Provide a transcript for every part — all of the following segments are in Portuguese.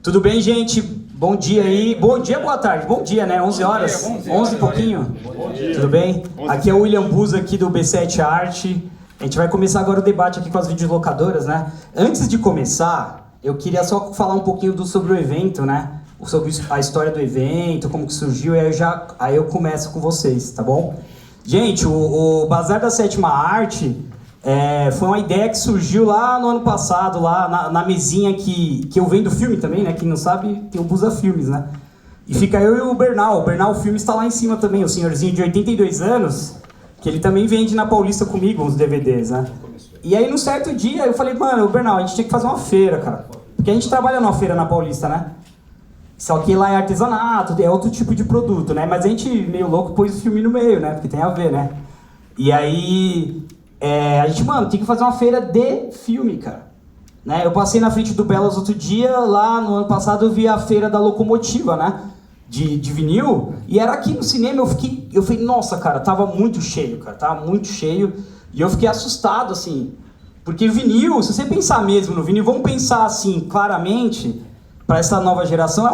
Tudo bem, gente? Bom dia aí. Bom dia, boa tarde. Bom dia, né? 11 horas? 11 e pouquinho? Tudo bem? Aqui é o William Buza aqui do B7 Arte. A gente vai começar agora o debate aqui com as videolocadoras, né? Antes de começar, eu queria só falar um pouquinho sobre o evento, né? Sobre a história do evento, como que surgiu, e aí eu começo com vocês, tá bom? Gente, o Bazar da Sétima Arte foi uma ideia que surgiu lá no ano passado, lá na mesinha que eu vendo filme também, né? Quem não sabe, tem o Buza Filmes, né? E fica eu e o Bernal. O Bernal Filmes está lá em cima também, o senhorzinho de 82 anos, que ele também vende na Paulista comigo uns DVDs, né? E aí, num certo dia, eu falei, mano, Bernal, a gente tinha que fazer uma feira, cara. Porque a gente trabalha numa feira na Paulista, né? Só que lá é artesanato, é outro tipo de produto, né? Mas a gente, meio louco, pôs o filme no meio, né? Porque tem a ver, né? E aí, a gente, mano, tem que fazer uma feira de filme, cara. Né? Eu passei na frente do Belas outro dia, lá no ano passado eu vi a feira da Locomotiva, né? De vinil, e era aqui no cinema, eu falei, nossa, cara, tava muito cheio, cara, tava muito cheio, e eu fiquei assustado, assim, porque vinil, se você pensar mesmo no vinil, vamos pensar assim, claramente, para essa nova geração,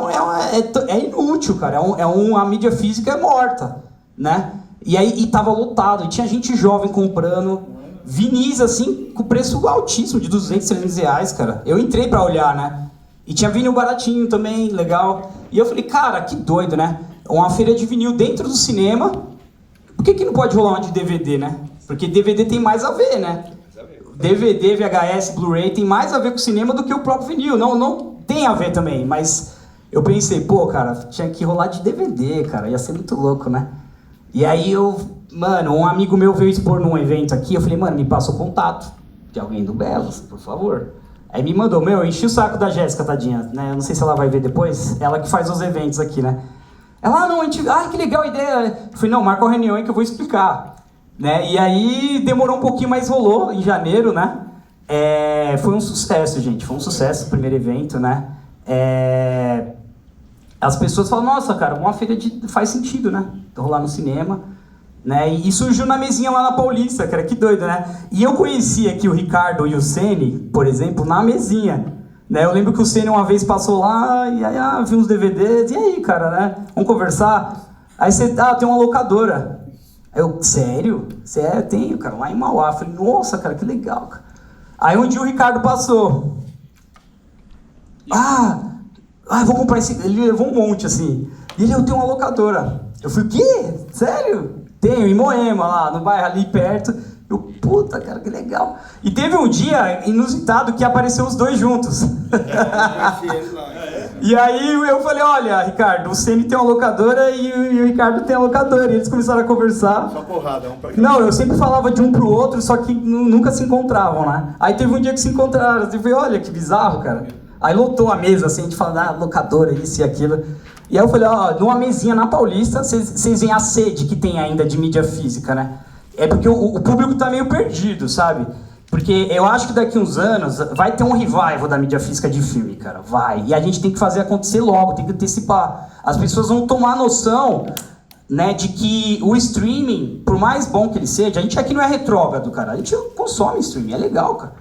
é inútil, cara, a mídia física é morta, né? E aí, tava lotado, e tinha gente jovem comprando vinis, assim, com preço altíssimo, de 200, 300 reais, cara. Eu entrei pra olhar, né? E tinha vinil baratinho também, legal. E eu falei, cara, que doido, né? Uma feira de vinil dentro do cinema. Por que não pode rolar uma de DVD, né? Porque DVD tem mais a ver, né? DVD, VHS, Blu-ray tem mais a ver com o cinema do que o próprio vinil. Não tem a ver também, mas eu pensei, pô, cara, tinha que rolar de DVD, cara. Ia ser muito louco, né? E aí mano, um amigo meu veio expor num evento aqui. Eu falei, mano, me passa o contato de alguém do Belas, por favor. Aí me mandou, eu enchi o saco da Jéssica, tadinha, né? Eu não sei se ela vai ver depois. Ela que faz os eventos aqui, né? Ela, que legal a ideia. Eu falei, não, marca uma reunião aí que eu vou explicar. Né? E aí demorou um pouquinho, mas rolou em janeiro, né? Foi um sucesso, gente. Foi um sucesso o primeiro evento, né? As pessoas falam, nossa, cara, uma feira faz sentido, né? Rolar no cinema. Né? E surgiu na mesinha lá na Paulista, cara, que doido, né? E eu conheci aqui o Ricardo e o Sene, por exemplo, na mesinha. Né? Eu lembro que o Sene uma vez passou lá e aí, viu uns DVDs, e aí, cara, né? Vamos conversar? Aí você, tem uma locadora. Aí eu, sério? Tenho, cara, lá em Mauá. Eu falei, nossa, cara, que legal, cara. Aí um dia o Ricardo passou. Vou comprar esse... Ele levou um monte, assim. E ele, eu tenho uma locadora. Eu falei, o quê? Sério? Tenho, em Moema, lá no bairro ali perto. Eu, puta, cara, que legal. E teve um dia inusitado que apareceu os dois juntos. E aí eu falei, olha, Ricardo, o Ceni tem uma locadora e o Ricardo tem a locadora. E eles começaram a conversar. Só porrada, um pra cá. Não, eu sempre falava de um pro outro, só que nunca se encontravam, né? Aí teve um dia que se encontraram. Eu falei, olha, que bizarro, cara. Aí lotou a mesa, assim, a gente falando, locadora, isso e aquilo. E aí eu falei, numa mesinha na Paulista, vocês veem a sede que tem ainda de mídia física, né? É porque o público tá meio perdido, sabe? Porque eu acho que daqui uns anos vai ter um revival da mídia física de filme, cara. Vai. E a gente tem que fazer acontecer logo, tem que antecipar. As pessoas vão tomar noção, né, de que o streaming, por mais bom que ele seja, a gente aqui não é retrógrado, cara. A gente consome streaming, é legal, cara.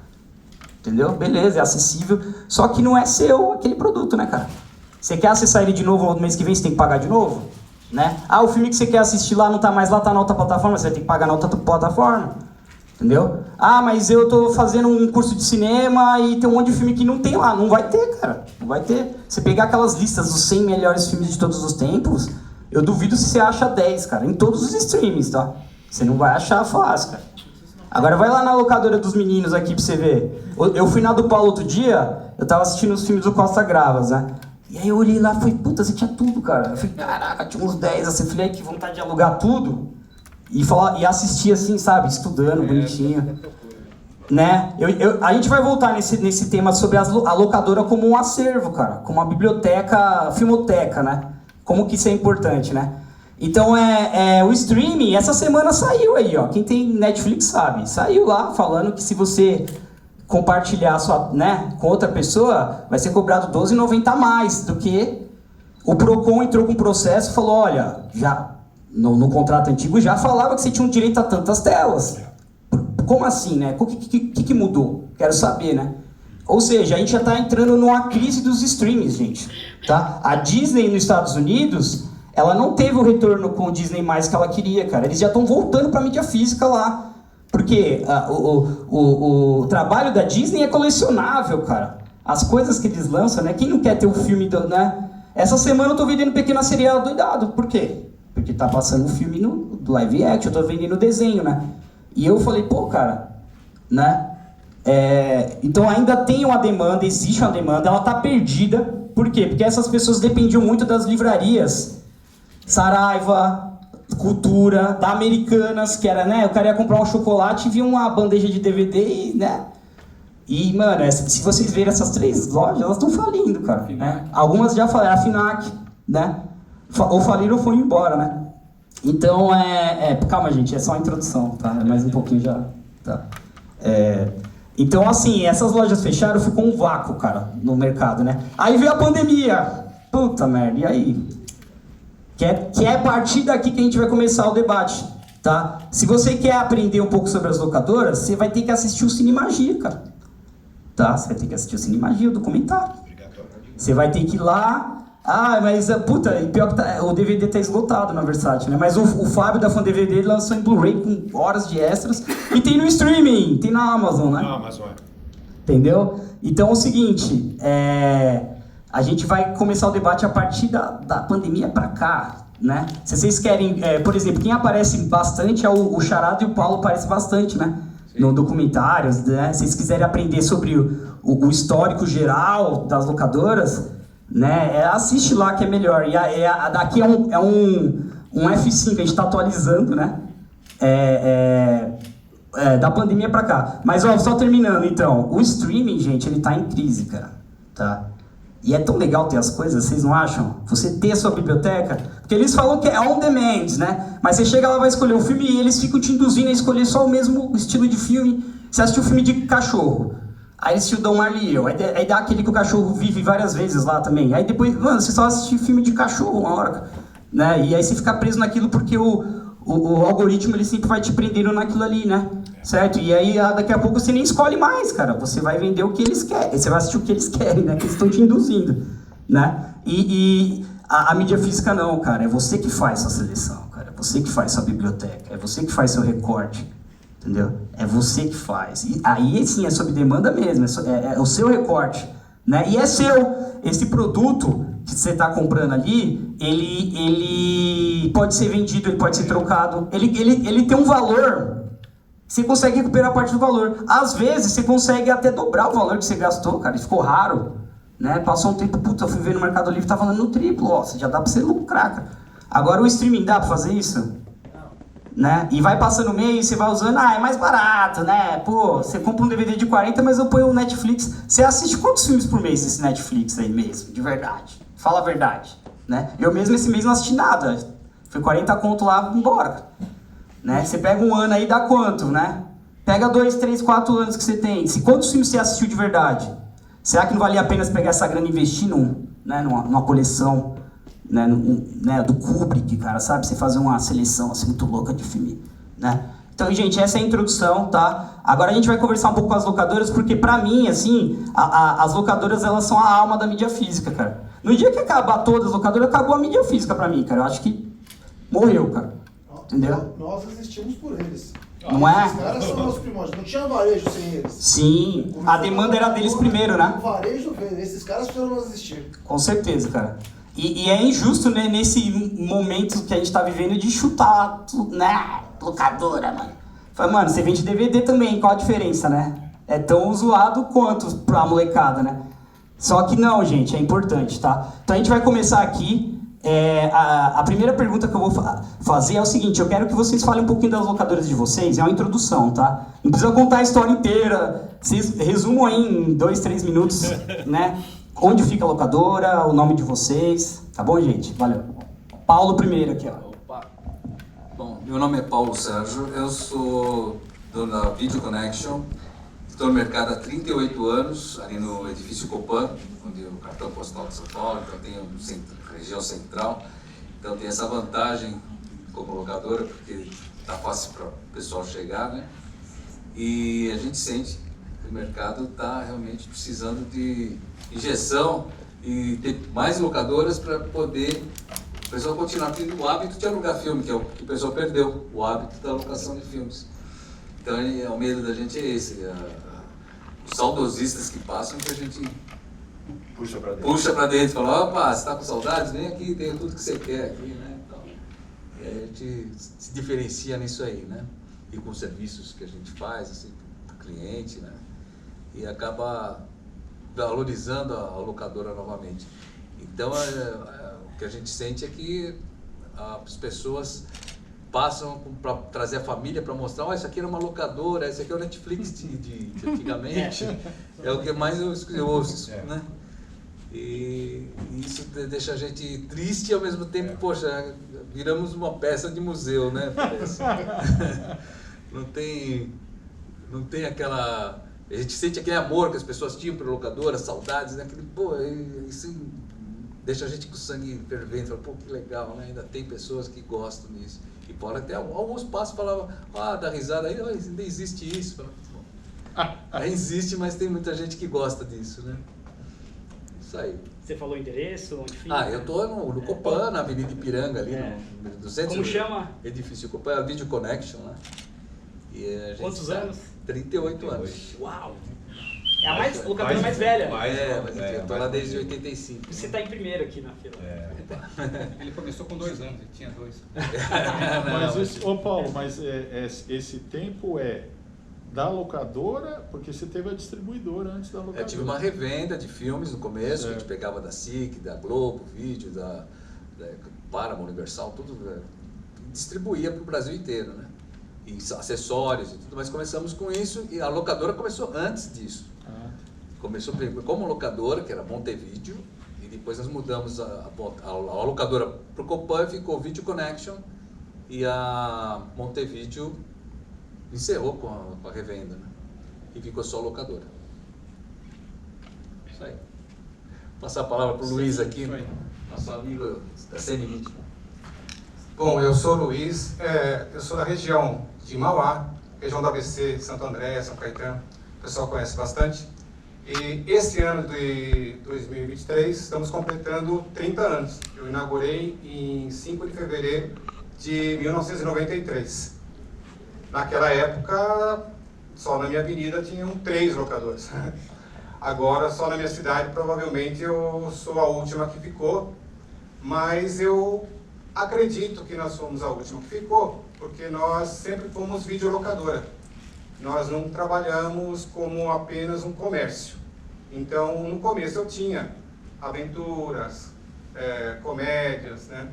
Entendeu? Beleza, é acessível. Só que não é seu aquele produto, né, cara? Você quer acessar ele de novo no mês que vem, você tem que pagar de novo, né? O filme que você quer assistir lá não tá mais lá, tá na outra plataforma, você vai ter que pagar na outra plataforma, entendeu? Mas eu tô fazendo um curso de cinema e tem um monte de filme que não tem lá, não vai ter, cara, não vai ter. Você pegar aquelas listas dos 100 melhores filmes de todos os tempos, eu duvido se você acha 10, cara, em todos os streamings, tá? Você não vai achar fácil, cara. Agora vai lá na locadora dos meninos aqui pra você ver. Eu fui na do Paulo outro dia, eu tava assistindo os filmes do Costa Gravas, né? E aí eu olhei lá e falei, puta, você tinha tudo, cara. Eu falei, caraca, tinha uns 10, assim, eu falei, que vontade de alugar tudo. E assistir assim, sabe, estudando, bonitinho. Né? A gente vai voltar nesse tema sobre a locadora como um acervo, cara. Como uma biblioteca, filmoteca, né? Como que isso é importante, né? Então, o streaming, essa semana saiu aí, ó. Quem tem Netflix sabe. Saiu lá falando que se você compartilhar né, com outra pessoa, vai ser cobrado R$12,90 a mais do que o Procon entrou com um processo e falou, olha, já no contrato antigo já falava que você tinha um direito a tantas telas. Como assim, né? O que mudou? Quero saber, né? Ou seja, a gente já está entrando numa crise dos streams, gente. Tá? A Disney nos Estados Unidos, ela não teve o retorno com o Disney mais que ela queria, cara. Eles já estão voltando para a mídia física lá. Porque o trabalho da Disney é colecionável, cara. As coisas que eles lançam, né? Quem não quer ter o filme, né? Essa semana eu tô vendendo Pequena Sereia doidado. Por quê? Porque tá passando o filme do live action, eu tô vendendo o desenho, né? E eu falei, pô, cara, né? Então ainda tem uma demanda, existe uma demanda, ela tá perdida. Por quê? Porque essas pessoas dependiam muito das livrarias. Saraiva, Cultura, da Americanas, que era, né? O cara ia comprar um chocolate e via uma bandeja de DVD e, né? E, mano, se vocês verem essas 3 lojas, elas estão falindo, cara. Né? Algumas já faliram, a FINAC, né? Ou faliram ou foram embora, né? Então, calma, gente, é só a introdução, tá? Mais um pouquinho já, tá? Então, assim, essas lojas fecharam, ficou um vácuo, cara, no mercado, né? Aí veio a pandemia. Puta merda, e aí? Que é a partir daqui que a gente vai começar o debate, tá? Se você quer aprender um pouco sobre as locadoras, você vai ter que assistir o Cine Magia, cara. Tá? Você vai ter que assistir o Cine Magia, o documentário. Você vai ter que ir lá... Ah, mas, puta, pior que o DVD tá esgotado na Versátil, né? Mas o Fábio da Fan DVD lançou em Blu-ray com horas de extras. E tem no streaming, tem na Amazon, né? Na Amazon, Entendeu? Então é o seguinte, a gente vai começar o debate a partir da pandemia pra cá, né? Se vocês querem, por exemplo, quem aparece bastante é o Charado e o Paulo aparecem bastante, né? No documentários, né? Se vocês quiserem aprender sobre o histórico geral das locadoras, né? Assiste lá que é melhor. E daqui é um F5, a gente está atualizando, né? Da pandemia pra cá. Mas ó, só terminando então, o streaming, gente, ele tá em crise, cara. Tá? E é tão legal ter as coisas, vocês não acham? Você ter a sua biblioteca, porque eles falam que é on demand, né? Mas você chega lá, vai escolher o filme e eles ficam te induzindo a escolher só o mesmo estilo de filme. Você assistiu um filme de cachorro, aí assistiu Dom Marley, aí dá aquele que o cachorro vive várias vezes lá também. Aí depois, mano, você só assiste filme de cachorro uma hora, né? E aí você fica preso naquilo porque o algoritmo ele sempre vai te prendendo naquilo ali, né? Certo? E aí daqui a pouco você nem escolhe mais, cara. Você vai vender o que eles querem, você vai assistir o que eles querem, né? Que eles estão te induzindo, né? E a mídia física não, cara. É você que faz sua seleção, cara. É você que faz sua biblioteca. É você que faz seu recorte, entendeu? É você que faz. E aí sim é sob demanda mesmo. É o seu recorte, né? E é seu. Esse produto que você está comprando ali, ele pode ser vendido, ele pode ser trocado. Ele tem um valor. Você consegue recuperar parte do valor. Às vezes, você consegue até dobrar o valor que você gastou, cara. E ficou raro, né? Passou um tempo, puta, eu fui ver no Mercado Livre, tá falando no triplo, ó. Já dá pra você lucrar, cara. Agora, o streaming dá pra fazer isso? Né? E vai passando o mês, você vai usando, é mais barato, né? Pô, você compra um DVD de 40, mas eu ponho o Netflix. Você assiste quantos filmes por mês esse Netflix aí mesmo? De verdade. Fala a verdade, né? Eu mesmo esse mês não assisti nada. Foi 40 conto lá, embora. Né? Você pega um ano aí, dá quanto, né? Pega 2, 3, 4 anos que você tem. Quantos filmes você assistiu de verdade? Será que não valia a pena pegar essa grana e investir numa coleção, né? Do Kubrick, cara, sabe? Você fazer uma seleção assim muito louca de filme, né? Então, gente, essa é a introdução, tá? Agora a gente vai conversar um pouco com as locadoras, porque pra mim, assim, as locadoras, elas são a alma da mídia física, cara. No dia que acabar todas as locadoras, acabou a mídia física pra mim, cara. Eu acho que morreu, cara. Entendeu? Nós existimos por eles. Não é? Esses caras são nossos primórdios. Não tinha varejo sem eles. Sim, a demanda era deles primeiro, né? O varejo veio. Esses caras fizeram nós existir. Com certeza, cara. E é injusto, né, nesse momento que a gente tá vivendo de chutar, né? Locadora, mano. Fala, mano, você vende DVD também, qual a diferença, né? É tão zoado quanto pra molecada, né? Só que não, gente, é importante, tá? Então a gente vai começar aqui. A primeira pergunta que eu vou fazer é o seguinte: eu quero que vocês falem um pouquinho das locadoras de vocês. É uma introdução, tá? Não precisa contar a história inteira. Vocês resumam aí em 2, 3 minutos, né? Onde fica a locadora, o nome de vocês. Tá bom, gente? Valeu. Paulo primeiro aqui, ó. Opa. Bom, meu nome é Paulo Sérgio. Eu sou dono da Video Connection. Estou no mercado há 38 anos, ali no edifício Copan, onde é o cartão postal de São Paulo, então tem região central. Então tem essa vantagem como locadora, porque está fácil para o pessoal chegar, né? E a gente sente o mercado está realmente precisando de injeção e ter mais locadoras para poder o pessoal continuar tendo o hábito de alugar filme, que é o que o pessoal perdeu, o hábito da alocação de filmes. Então, o medo da gente é esse, os saudosistas que passam, que a gente puxa para dentro, fala, opa, você está com saudades? Vem aqui, tem tudo que você quer aqui, né? Então, e aí a gente se diferencia nisso aí, né? E com os serviços que a gente faz, assim, para o cliente, né? E acaba valorizando a locadora novamente. Então, o que a gente sente é que as pessoas passam para trazer a família para mostrar, isso aqui era uma locadora, isso aqui é o Netflix de antigamente, é o que mais eu ouço, né? E isso deixa a gente triste e ao mesmo tempo, poxa, viramos uma peça de museu, né? Parece. Não tem aquela... A gente sente aquele amor que as pessoas tinham pela locadora, saudades, né? Aquele, isso deixa a gente com o sangue fervente, fala, que legal, né? Ainda tem pessoas que gostam disso. E pode até alguns passos falava, dá risada, ainda existe isso. Ainda existe, mas tem muita gente que gosta disso, né? Isso aí. Você falou o endereço? Onde fica? Eu tô no Copan, na Avenida Ipiranga, ali, no 200. Como chama? Edifício Copan, é a Video Connection, né? E a gente Quantos anos? 38 anos. Uau! É a locadora mais velha. Mas eu tô lá desde 85. Você está em primeiro aqui na fila. Ele começou com 2 anos, ele tinha 2. Paulo, mas esse tempo é da locadora, porque você teve a distribuidora antes da locadora. Eu tive uma revenda de filmes no começo, que a gente pegava da SIC, da Globo, Vídeo, da Paramount, Universal, tudo, distribuía para o Brasil inteiro, né? E acessórios e tudo, mas começamos com isso e a locadora começou antes disso. Começou como locadora, que era Montevideo, e depois nós mudamos a locadora para o Copan, ficou Video Connection, e a Montevideo encerrou com a revenda, né? E ficou só a locadora. Isso aí. Vou passar a palavra para o Luiz aqui, nosso amigo da CNVIDEO. Bom, eu sou o Luiz, eu sou da região de Mauá, região do ABC, Santo André, São Caetano, o pessoal conhece bastante. E esse ano de 2023 estamos completando 30 anos. Eu inaugurei em 5 de fevereiro de 1993. Naquela época, só na minha avenida tinham 3 locadoras. Agora, só na minha cidade, provavelmente eu sou a última que ficou, mas eu acredito que nós somos a última que ficou, porque nós sempre fomos videolocadora. Nós não trabalhamos como apenas um comércio. Então, no começo eu tinha aventuras, comédias, né?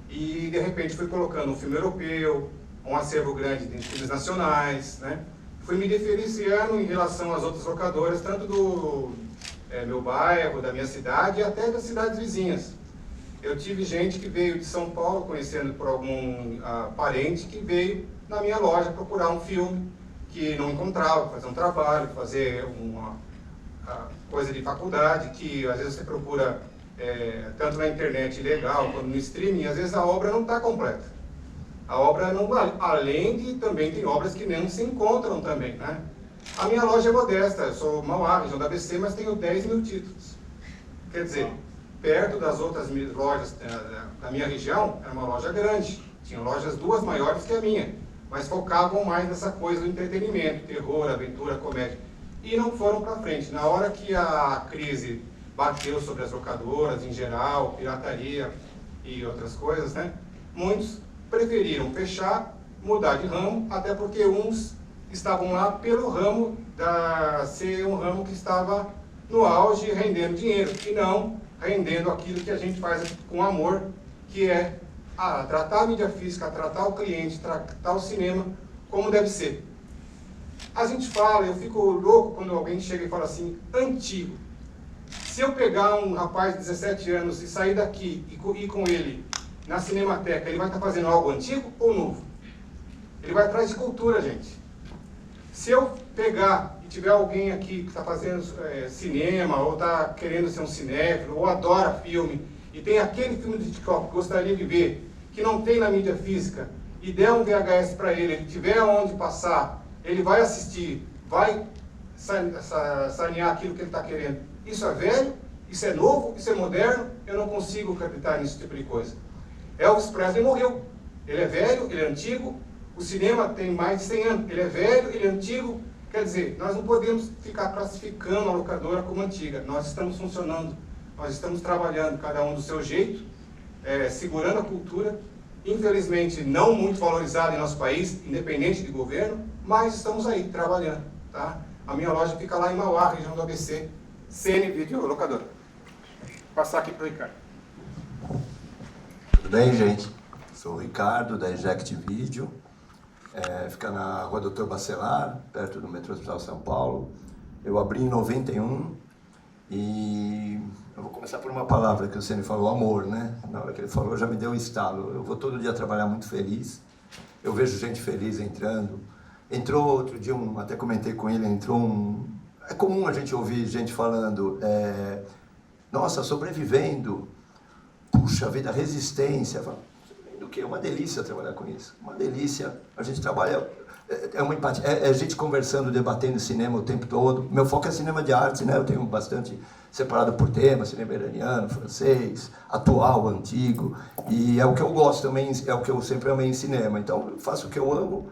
E, de repente, fui colocando um filme europeu, um acervo grande de filmes nacionais, né? Fui me diferenciando em relação às outras locadoras, tanto do meu bairro, da minha cidade, e até das cidades vizinhas. Eu tive gente que veio de São Paulo, conhecendo por algum parente, que veio na minha loja procurar um filme que não encontrava, fazer um trabalho, fazer uma coisa de faculdade, que às vezes você procura tanto na internet legal quanto no streaming, às vezes a obra não está completa. A obra não, além de também tem obras que não se encontram também, né? A minha loja é modesta, eu sou Mauá, região da ABC, mas tenho 10 mil títulos. Quer dizer, perto das outras lojas da minha região, era uma loja grande. Tinha lojas 2 maiores que a minha, mas focavam mais nessa coisa do entretenimento, terror, aventura, comédia. E não foram para frente. Na hora que a crise bateu sobre as locadoras em geral, pirataria e outras coisas, né? Muitos preferiram fechar, mudar de ramo, até porque uns estavam lá pelo ramo ser um ramo que estava no auge, rendendo dinheiro, e não rendendo aquilo que a gente faz com amor, que é tratar a mídia física, tratar o cliente, tratar o cinema como deve ser. A gente fala, eu fico louco quando alguém chega e fala assim, antigo. Se eu pegar um rapaz de 17 anos e sair daqui e ir com ele na Cinemateca, ele vai estar fazendo algo antigo ou novo? Ele vai atrás de cultura, gente. Se eu pegar e tiver alguém aqui que está fazendo cinema, ou está querendo ser um cinéfilo, ou adora filme, e tem aquele filme de Hitchcock que gostaria de ver, que não tem na mídia física, e der um VHS para ele tiver onde passar, ele vai assistir, vai sanear aquilo que ele está querendo. Isso é velho, isso é novo, isso é moderno, eu não consigo acreditar nesse tipo de coisa. Elvis Presley morreu. Ele é velho, ele é antigo, o cinema tem mais de 100 anos, ele é velho, ele é antigo. Quer dizer, nós não podemos ficar classificando a locadora como antiga. Nós estamos funcionando, nós estamos trabalhando, cada um do seu jeito, segurando a cultura, infelizmente não muito valorizada em nosso país, independente de governo, mas estamos aí, trabalhando. Tá? A minha loja fica lá em Mauá, região do ABC, CN Video Locadora. Vou passar aqui para o Ricardo. Tudo bem, gente? Sou o Ricardo, da Eject Video. Fica na Rua Doutor Bacelar, perto do Metrô Hospital São Paulo. Eu abri em 91 e eu vou começar por uma palavra que o Ceni falou, amor, né? Na hora que ele falou, já me deu um estalo. Eu vou todo dia trabalhar muito feliz. Eu vejo gente feliz entrando. Entrou outro dia, até comentei com ele, é comum a gente ouvir gente falando, nossa, sobrevivendo, puxa vida, resistência. Do que? É uma delícia trabalhar com isso. Uma delícia. A gente trabalha, é uma empatia, é gente conversando, debatendo cinema o tempo todo. Meu foco é cinema de arte, né? Eu tenho bastante separado por tema, cinema iraniano, francês, atual, antigo. E é o que eu gosto também, é o que eu sempre amei em cinema. Então, eu faço o que eu amo.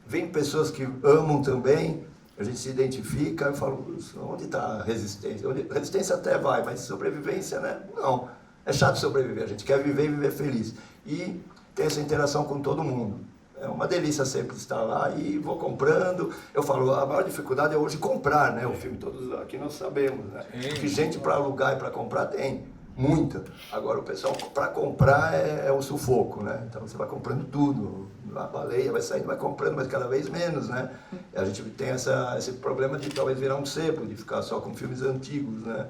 Vem pessoas que amam também, a gente se identifica, eu falo, onde está a resistência? Resistência até vai, mas sobrevivência, né? Não. É chato sobreviver, a gente quer viver e viver feliz. E tem essa interação com todo mundo. É uma delícia sempre estar lá e vou comprando. Eu falo, a maior dificuldade é hoje comprar, né? O filme, todos aqui nós sabemos, né? Que gente para alugar e para comprar tem, muita. Agora o pessoal, para comprar é o sufoco, né? Então você vai comprando tudo. A baleia vai saindo, vai comprando, mas cada vez menos, né? E a gente tem esse problema de talvez virar um sebo, de ficar só com filmes antigos, né?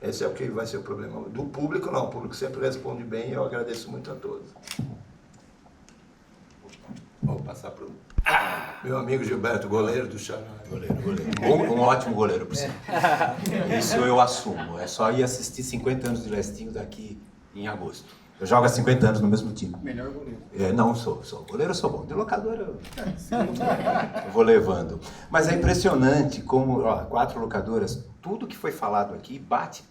Esse é o que vai ser o problema. Do público, não. O público sempre responde bem e eu agradeço muito a todos. Vou passar para o meu amigo Gilberto, goleiro do Xará. Goleiro. Um ótimo goleiro, por si. Isso eu assumo. É só ir assistir 50 anos de Lestinho daqui em agosto. Eu jogo há 50 anos no mesmo time. Melhor goleiro. Não, sou. Goleiro eu sou bom. De locador eu vou levando. Mas é impressionante como, 4 locadoras, tudo que foi falado aqui bate.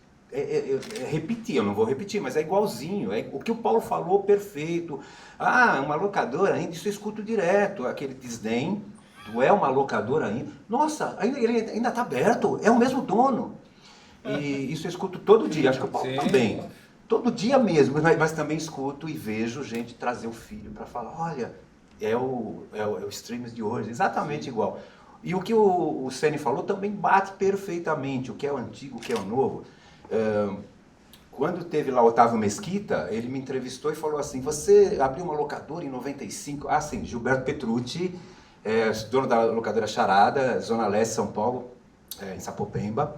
Repetir, eu não vou repetir, mas é igualzinho. O que o Paulo falou, perfeito. Uma locadora ainda, isso eu escuto direto. Aquele desdém do é uma locadora ainda. Nossa, ele ainda está aberto, é o mesmo dono. E isso eu escuto todo dia, acho que o Paulo também. Todo dia mesmo, mas também escuto e vejo gente trazer o filho para falar, olha, é o streams de hoje, exatamente igual. E o que o Ceni falou também bate perfeitamente, o que é o antigo, o que é o novo. Quando teve lá o Otávio Mesquita, ele me entrevistou e falou assim, você abriu uma locadora em 95? Ah, sim, Gilberto Petrucci, dono da locadora Charada, Zona Leste, São Paulo, em Sapopemba.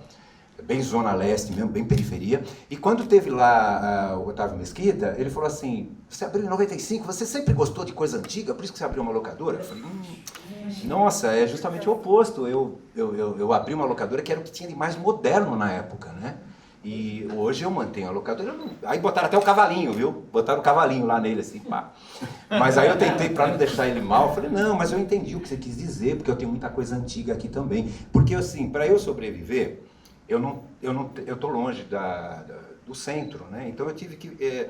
Bem zona leste mesmo, bem periferia. E quando teve lá o Otávio Mesquita, ele falou assim, você abriu em 95, você sempre gostou de coisa antiga, por isso que você abriu uma locadora? Eu falei, nossa, é justamente o oposto. Eu abri uma locadora que era o que tinha de mais moderno na época, né? E hoje eu mantenho a locadora. Aí botaram até o cavalinho, viu? Botaram o cavalinho lá nele, assim, pá. Mas aí eu tentei, para não deixar ele mal, eu falei, não, mas eu entendi o que você quis dizer, porque eu tenho muita coisa antiga aqui também. Porque, assim, para eu sobreviver, eu tô longe do centro, né? Então eu tive que...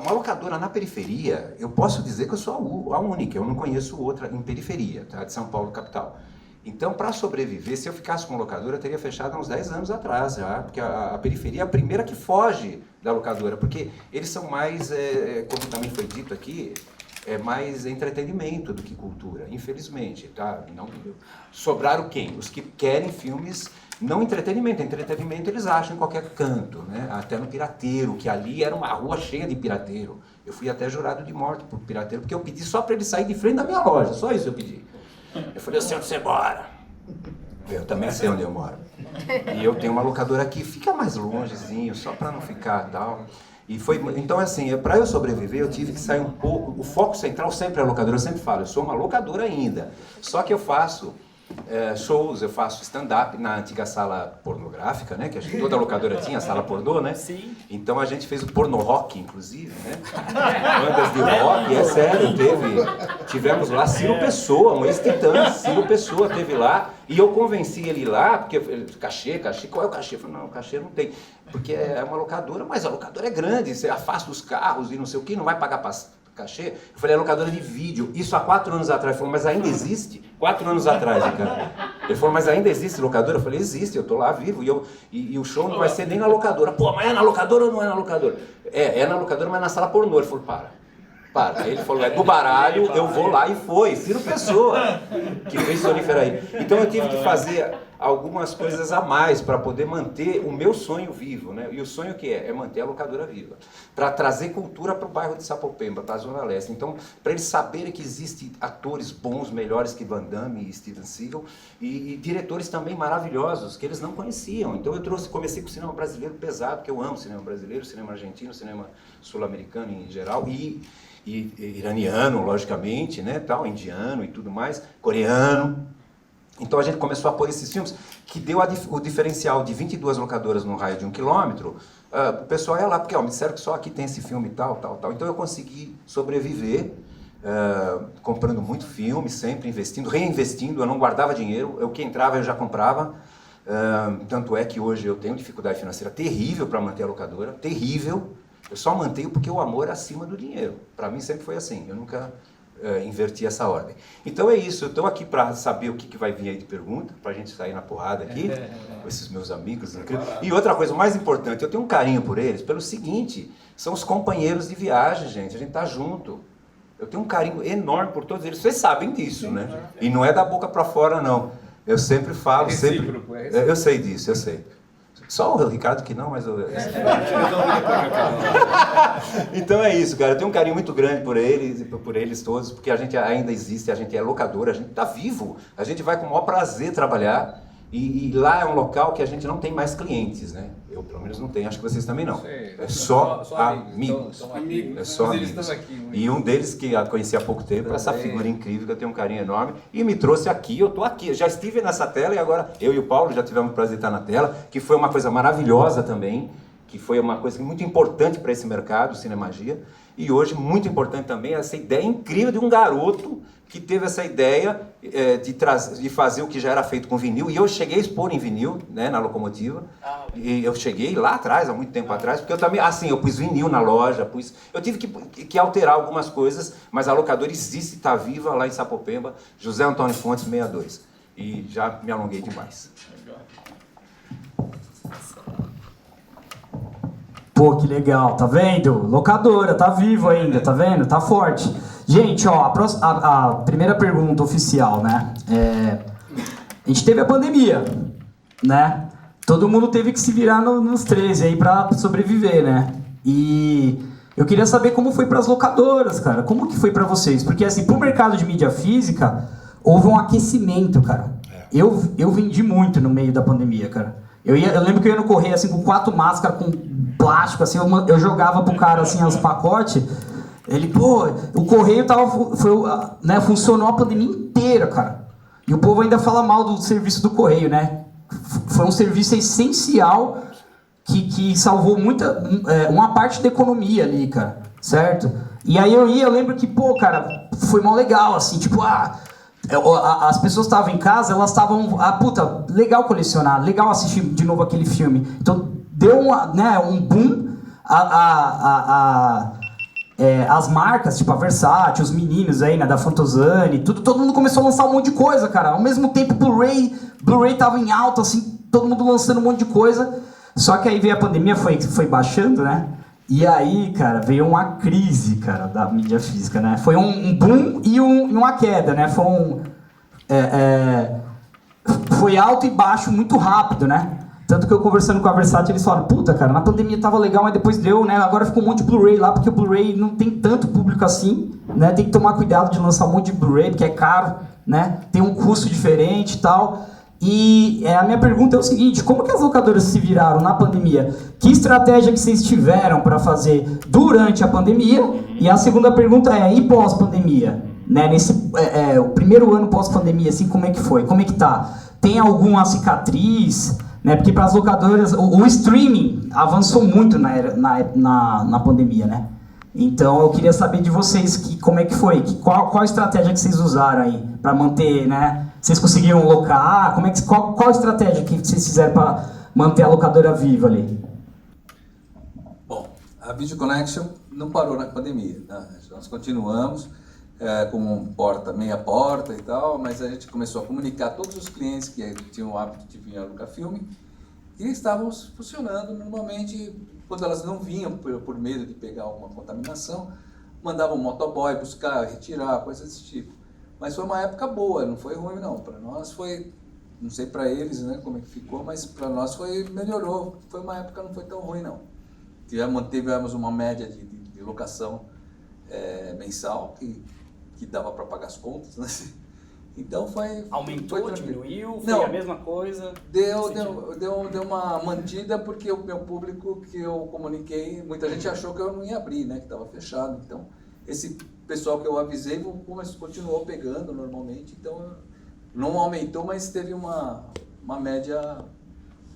uma locadora na periferia, eu posso dizer que eu sou a única, eu não conheço outra em periferia, tá? De São Paulo, capital. Então, para sobreviver, se eu ficasse com locadora, eu teria fechado há uns 10 anos atrás já, porque a periferia é a primeira que foge da locadora, porque eles são mais, como também foi dito aqui, é mais entretenimento do que cultura, infelizmente, tá? Não, sobraram quem? Os que querem filmes, não entretenimento eles acham em qualquer canto, né? Até no Pirateiro, que ali era uma rua cheia de pirateiro. Eu fui até jurado de morte por pirateiro, porque eu pedi só para ele sair de frente da minha loja, só isso eu pedi. Eu falei, eu sei onde você mora. Eu também sei onde eu moro. E eu tenho uma locadora aqui, fica mais longezinho, só para não ficar tal. Então, assim, para eu sobreviver, eu tive que sair um pouco. O foco central sempre é a locadora, eu sempre falo, eu sou uma locadora ainda. Só que eu faço shows, eu faço stand-up na antiga sala pornográfica, né? Que acho que toda locadora tinha sala pornô, né? Sim. Então a gente fez o porno rock, inclusive, né? Bandas de rock, é sério, tivemos lá Ciro Pessoa, Moisés Titãs, Ciro Pessoa teve lá, e eu convenci ele lá, porque cachê, qual é o cachê? Eu falei, não, o cachê não tem, porque é uma locadora, mas a locadora é grande, você afasta os carros e não sei o que, não vai pagar cachê. Eu falei, é locadora de vídeo. Isso há 4 anos atrás. Ele falou, mas ainda existe? 4 anos atrás, cara. Ele falou, mas ainda existe locadora? Eu falei, existe, eu tô lá vivo. E o show não vai ser nem na locadora. Pô, mas é na locadora ou não é na locadora? É na locadora, mas na sala pornô. Ele falou, para. Aí ele falou, é do baralho, eu vou lá, e foi. Ciro Pessoa, que fez Sonífera aí. Então eu tive que fazer algumas coisas a mais para poder manter o meu sonho vivo, né? E o sonho que é manter a locadora viva, para trazer cultura para o bairro de Sapopemba, para a Zona Leste. Então, para eles saberem que existem atores bons, melhores que Van Damme e Steven Seagal, e diretores também maravilhosos, que eles não conheciam. Então eu comecei com o cinema brasileiro pesado, porque eu amo cinema brasileiro, cinema argentino, cinema sul-americano em geral, e iraniano, logicamente, né, tal, indiano e tudo mais, coreano. Então a gente começou a pôr esses filmes, que deu o diferencial de 22 locadoras no raio de 1 quilômetro. O pessoal ia lá, porque me disseram que só aqui tem esse filme e tal. Então eu consegui sobreviver, comprando muito filme, sempre investindo, reinvestindo, eu não guardava dinheiro, o que entrava eu já comprava. Tanto é que hoje eu tenho dificuldade financeira terrível para manter a locadora, terrível. Eu só mantenho porque o amor é acima do dinheiro. Para mim sempre foi assim, eu nunca inverti essa ordem. Então é isso, eu estou aqui para saber o que vai vir aí de pergunta, para a gente sair na porrada aqui, com esses meus amigos incríveis. E outra coisa mais importante, eu tenho um carinho por eles, pelo seguinte, são os companheiros de viagem, gente, a gente tá junto. Eu tenho um carinho enorme por todos eles, vocês sabem disso, né? E não é da boca para fora, não. Eu sempre falo, sempre... Eu sei disso, eu sei. Só o Ricardo que não, mas... Então é isso, cara. Eu tenho um carinho muito grande por eles todos, porque a gente ainda existe, a gente é locadora, a gente está vivo. A gente vai com o maior prazer trabalhar. E lá é um local que a gente não tem mais clientes, né? Eu, pelo menos, não tenho. Acho que vocês também não. É só amigos. É só amigos. E um deles, que eu conheci há pouco tempo, essa figura incrível, que eu tenho um carinho enorme, e me trouxe aqui, eu tô aqui. Eu já estive nessa tela e agora eu e o Paulo já tivemos o prazer de estar na tela, que foi uma coisa maravilhosa também, que foi uma coisa muito importante para esse mercado, Cinemagia. E hoje, muito importante também, essa ideia incrível de um garoto que teve essa ideia de fazer o que já era feito com vinil. E eu cheguei a expor em vinil, né, na Locomotiva. E eu cheguei lá atrás, há muito tempo atrás, porque eu também, eu pus vinil na loja, eu tive que alterar algumas coisas, mas a locadora existe, está viva lá em Sapopemba, José Antônio Fontes 62. E já me alonguei demais. Pô, que legal, tá vendo? Locadora, tá vivo ainda, tá vendo? Tá forte. Gente, ó, a primeira pergunta oficial, né? A gente teve a pandemia, né? Todo mundo teve que se virar nos 13 aí pra sobreviver, né? E eu queria saber como foi pras locadoras, cara. Como que foi pra vocês? Porque, assim, pro mercado de mídia física, houve um aquecimento, cara. Eu vendi muito no meio da pandemia, cara. Eu lembro que eu ia no correio, assim, com 4 máscaras, com plástico, assim, eu jogava pro cara, assim, os pacotes. Ele, pô, o correio funcionou a pandemia inteira, cara. E o povo ainda fala mal do serviço do correio, né? Foi um serviço essencial que salvou uma parte da economia ali, cara, certo? E aí eu lembro que, pô, cara, foi mó legal, assim, tipo, as pessoas estavam em casa, elas estavam, puta, legal colecionar, legal assistir de novo aquele filme. Então, deu um boom, as marcas, tipo a Versace, os meninos aí, né, da Fantozani, todo mundo começou a lançar um monte de coisa, cara. Ao mesmo tempo, Blu-ray tava em alta, assim, todo mundo lançando um monte de coisa. Só que aí veio a pandemia, foi baixando, né? E aí, cara, veio uma crise, cara, da mídia física, né? Foi um boom e uma queda, né? Foi alto e baixo muito rápido, né? Tanto que eu conversando com a Versace, eles falaram, puta, cara, na pandemia tava legal, mas depois deu, né? Agora ficou um monte de Blu-ray lá, porque o Blu-ray não tem tanto público assim, né? Tem que tomar cuidado de lançar um monte de Blu-ray, porque é caro, né? Tem um custo diferente e tal. E a minha pergunta é o seguinte, como que as locadoras se viraram na pandemia? Que estratégia que vocês tiveram para fazer durante a pandemia? E a segunda pergunta é, e pós-pandemia? né, nesse o primeiro ano pós-pandemia, assim, como é que foi? Como é que tá? Tem alguma cicatriz? Né, porque para as locadoras, o streaming avançou muito na pandemia, né? Então eu queria saber de vocês como é que foi, qual a estratégia que vocês usaram aí para manter, né? Vocês conseguiram locar? Qual a estratégia que vocês fizeram para manter a locadora viva ali? Bom, a Video Connection não parou na pandemia, né? Nós continuamos com meia porta e tal, mas a gente começou a comunicar a todos os clientes que tinham o hábito de vir alugar filme e estávamos funcionando normalmente. Quando elas não vinham por medo de pegar alguma contaminação, mandavam um motoboy buscar, retirar, coisas desse tipo. Mas foi uma época boa, não foi ruim não. Para nós foi, não sei para eles, né, como é que ficou, mas para nós melhorou. Foi uma época que não foi tão ruim não. Tivemos uma média de locação mensal que dava para pagar as contas, né? Então foi... Aumentou, diminuiu, foi a mesma coisa? Deu uma mantida, porque o meu público que eu comuniquei, muita gente achou que eu não ia abrir, né, que estava fechado. Então, esse pessoal que eu avisei continuou pegando normalmente, então não aumentou, mas teve uma média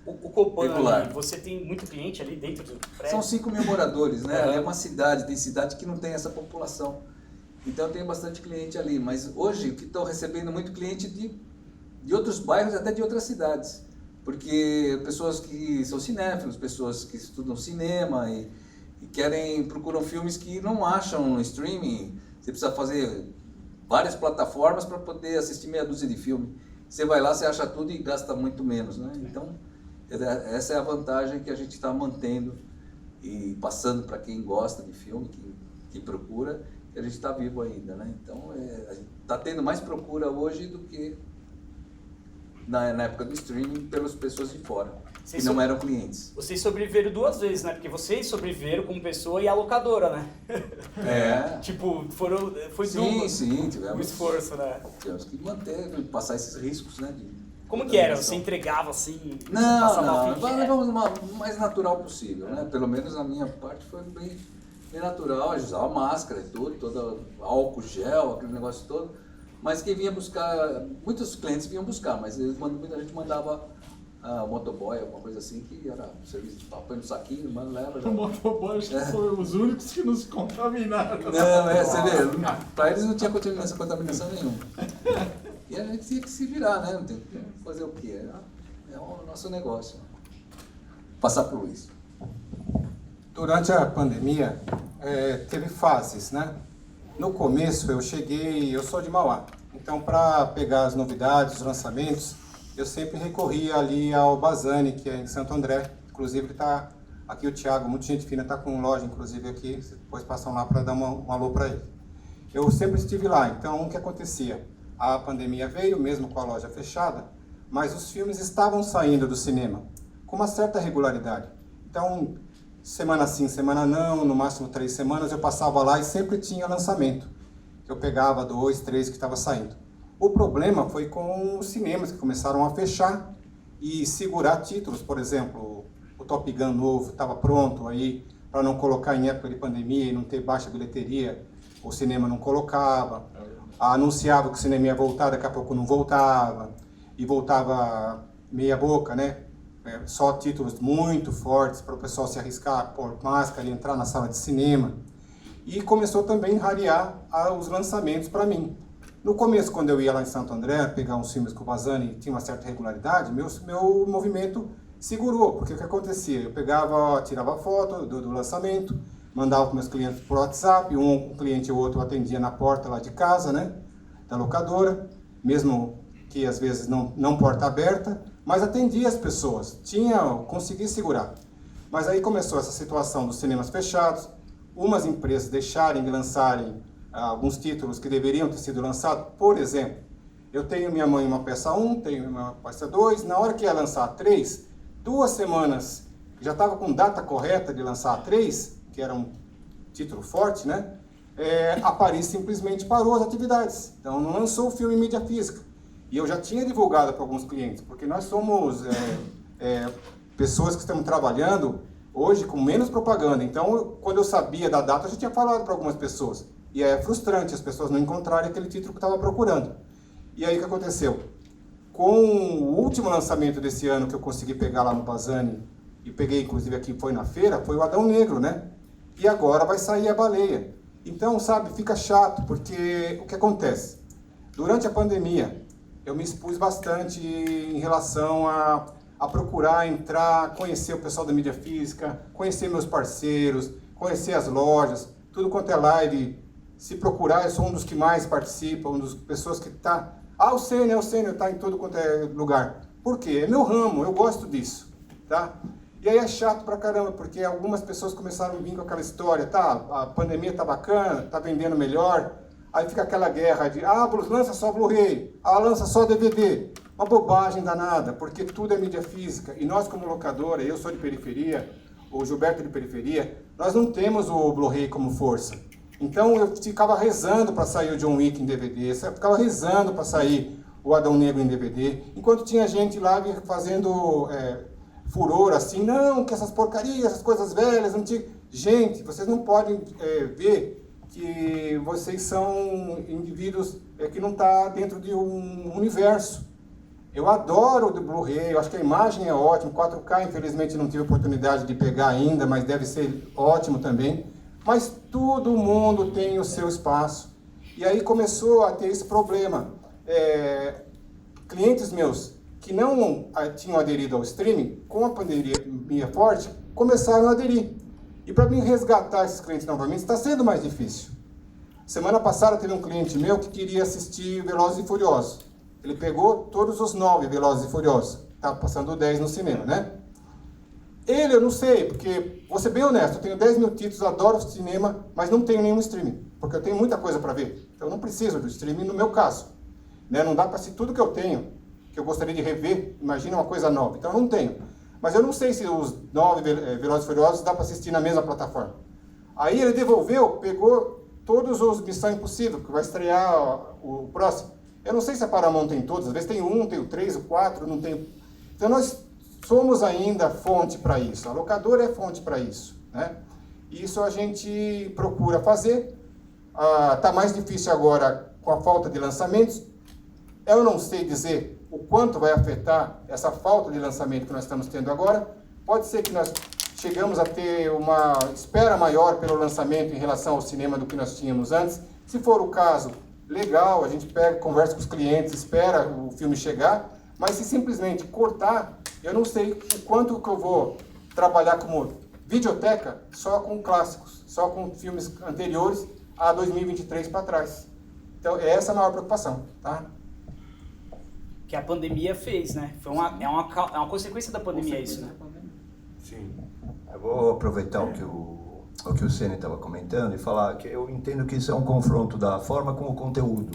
O Copan, regular. Você tem muito cliente ali dentro do prédio? São 5 mil moradores, né? É uma cidade, tem cidade que não tem essa população. Então tem bastante cliente ali, mas hoje que estou recebendo muito cliente de outros bairros, até de outras cidades. Porque pessoas que são cinéfilos, pessoas que estudam cinema e procuram filmes que não acham no streaming. Você precisa fazer várias plataformas para poder assistir meia dúzia de filme. Você vai lá, você acha tudo e gasta muito menos, né? Então, essa é a vantagem que a gente está mantendo e passando para quem gosta de filme, que procura, que a gente está vivo ainda, né? Então, a gente está tendo mais procura hoje do que na época do streaming pelas pessoas de fora, que não eram clientes. Vocês sobreviveram 2 vezes, né? Porque vocês sobreviveram como pessoa e a locadora, né? Tipo, foi duplo. Sim, tivemos um esforço, né? Tivemos que passar esses riscos, né? Como que era? Você entregava assim? Não, levamos o mais natural possível, né? Pelo menos a minha parte foi bem natural, a gente usava máscara e tudo, todo álcool gel, aquele negócio todo. Mas quem vinha buscar, muitos clientes vinham buscar, mas a gente mandava o motoboy, alguma coisa assim, que era serviço de papo, põe no saquinho, mano, leva. O motoboy acho que foram os únicos que nos contaminaram. Não, você vê, para eles não tinha contaminação nenhuma. E a gente tinha que se virar, né? Não tem que fazer o quê? É o nosso negócio. Passar por isso. Durante a pandemia, teve fases, né? No começo eu sou de Mauá, então para pegar as novidades, os lançamentos, eu sempre recorria ali ao Bazani, que é em Santo André. Inclusive está aqui o Thiago, muita gente fina, está com loja inclusive aqui, vocês depois passam lá para dar um alô para ele. Eu sempre estive lá, então o que acontecia? A pandemia veio, mesmo com a loja fechada, mas os filmes estavam saindo do cinema, com uma certa regularidade. Então, semana sim, semana não, no máximo 3 semanas eu passava lá e sempre tinha lançamento. Eu pegava 2, 3 que estava saindo. O problema foi com os cinemas que começaram a fechar e segurar títulos. Por exemplo, o Top Gun novo estava pronto aí para não colocar em época de pandemia e não ter baixa bilheteria. O cinema não colocava. Anunciava que o cinema ia voltar, daqui a pouco não voltava. E voltava meia boca, né? Só títulos muito fortes para o pessoal se arriscar, pôr máscara e entrar na sala de cinema. E começou também a rarear os lançamentos para mim. No começo, quando eu ia lá em Santo André pegar uns filmes com o Bazani, tinha uma certa regularidade, meu movimento segurou, porque o que acontecia? Eu tirava foto do lançamento, mandava para meus clientes por WhatsApp, um cliente ou outro atendia na porta lá de casa, né, da locadora, mesmo que às vezes não porta aberta, mas atendia as pessoas, consegui segurar. Mas aí começou essa situação dos cinemas fechados, umas empresas deixarem de lançarem alguns títulos que deveriam ter sido lançados. Por exemplo, eu tenho Minha Mãe uma peça 1, tenho uma peça 2, na hora que ia lançar a 3, 2 semanas, já estava com data correta de lançar a 3, que era um título forte, né? A Paris simplesmente parou as atividades, então não lançou o filme em mídia física. E eu já tinha divulgado para alguns clientes, porque nós somos pessoas que estamos trabalhando hoje com menos propaganda. Então, quando eu sabia da data, eu já tinha falado para algumas pessoas. E é frustrante as pessoas não encontrarem aquele título que estava procurando. E aí o que aconteceu? Com o último lançamento desse ano que eu consegui pegar lá no Bazani, e peguei inclusive aqui, foi na feira, foi o Adão Negro, né? E agora vai sair a Baleia. Então, sabe, fica chato, porque o que acontece? Durante a pandemia, eu me expus bastante em relação a procurar entrar, conhecer o pessoal da mídia física, conhecer meus parceiros, conhecer as lojas, tudo quanto é live. Se procurar, eu sou um dos que mais participa, uma das pessoas que está... o Sênior está em todo quanto é lugar. Por quê? É meu ramo, eu gosto disso, tá? E aí é chato pra caramba, porque algumas pessoas começaram a vir com aquela história, tá, a pandemia tá bacana, tá vendendo melhor, aí fica aquela guerra de, lança só Blu-ray, lança só DVD. Uma bobagem danada, porque tudo é mídia física, e nós como locadora, eu sou de periferia, o Gilberto é de periferia, nós não temos o Blu-ray como força. Então eu ficava rezando para sair o John Wick em DVD, eu ficava rezando para sair o Adão Negro em DVD, enquanto tinha gente lá fazendo furor assim, não, que essas porcarias, essas coisas velhas, antigas. Gente, vocês não podem ver que vocês são indivíduos que não estão dentro de um universo. Eu adoro o Blu-ray, eu acho que a imagem é ótima, 4K infelizmente não tive oportunidade de pegar ainda, mas deve ser ótimo também. Mas todo mundo tem o seu espaço. E aí começou a ter esse problema. Clientes meus que não tinham aderido ao streaming, com a pandemia forte, começaram a aderir. E para mim resgatar esses clientes novamente está sendo mais difícil. Semana passada teve um cliente meu que queria assistir Velozes e Furiosos. Ele pegou todos os 9 Velozes e Furiosos. Estava passando 10 no cinema, né? Ele, eu não sei, porque, vou ser bem honesto, eu tenho 10 mil títulos, adoro cinema, mas não tenho nenhum streaming, porque eu tenho muita coisa para ver. Então eu não preciso do streaming no meu caso. Né? Não dá para assistir tudo que eu tenho, que eu gostaria de rever, imagina uma coisa nova. Então eu não tenho. Mas eu não sei se os 9 Velozes e Furiosos dá para assistir na mesma plataforma. Aí ele devolveu, pegou todos os Missão Impossível, que vai estrear o próximo. Eu não sei se a Paramount tem todos, às vezes tem um, tem o 3, o 4, não tem... Então nós somos ainda fonte para isso, a locadora é fonte para isso, né? Isso a gente procura fazer, tá mais difícil agora com a falta de lançamentos. Eu não sei dizer o quanto vai afetar essa falta de lançamento que nós estamos tendo agora. Pode ser que nós chegamos a ter uma espera maior pelo lançamento em relação ao cinema do que nós tínhamos antes. Se for o caso, legal, a gente pega, conversa com os clientes, espera o filme chegar, mas se simplesmente cortar, eu não sei o quanto que eu vou trabalhar como videoteca só com clássicos, só com filmes anteriores a 2023 para trás. Então, essa é a maior preocupação, tá? Que a pandemia fez, né? É uma consequência da pandemia isso, né? Sim. Eu vou aproveitar o que o Ceni estava comentando e falar que eu entendo que isso é um confronto da forma com o conteúdo.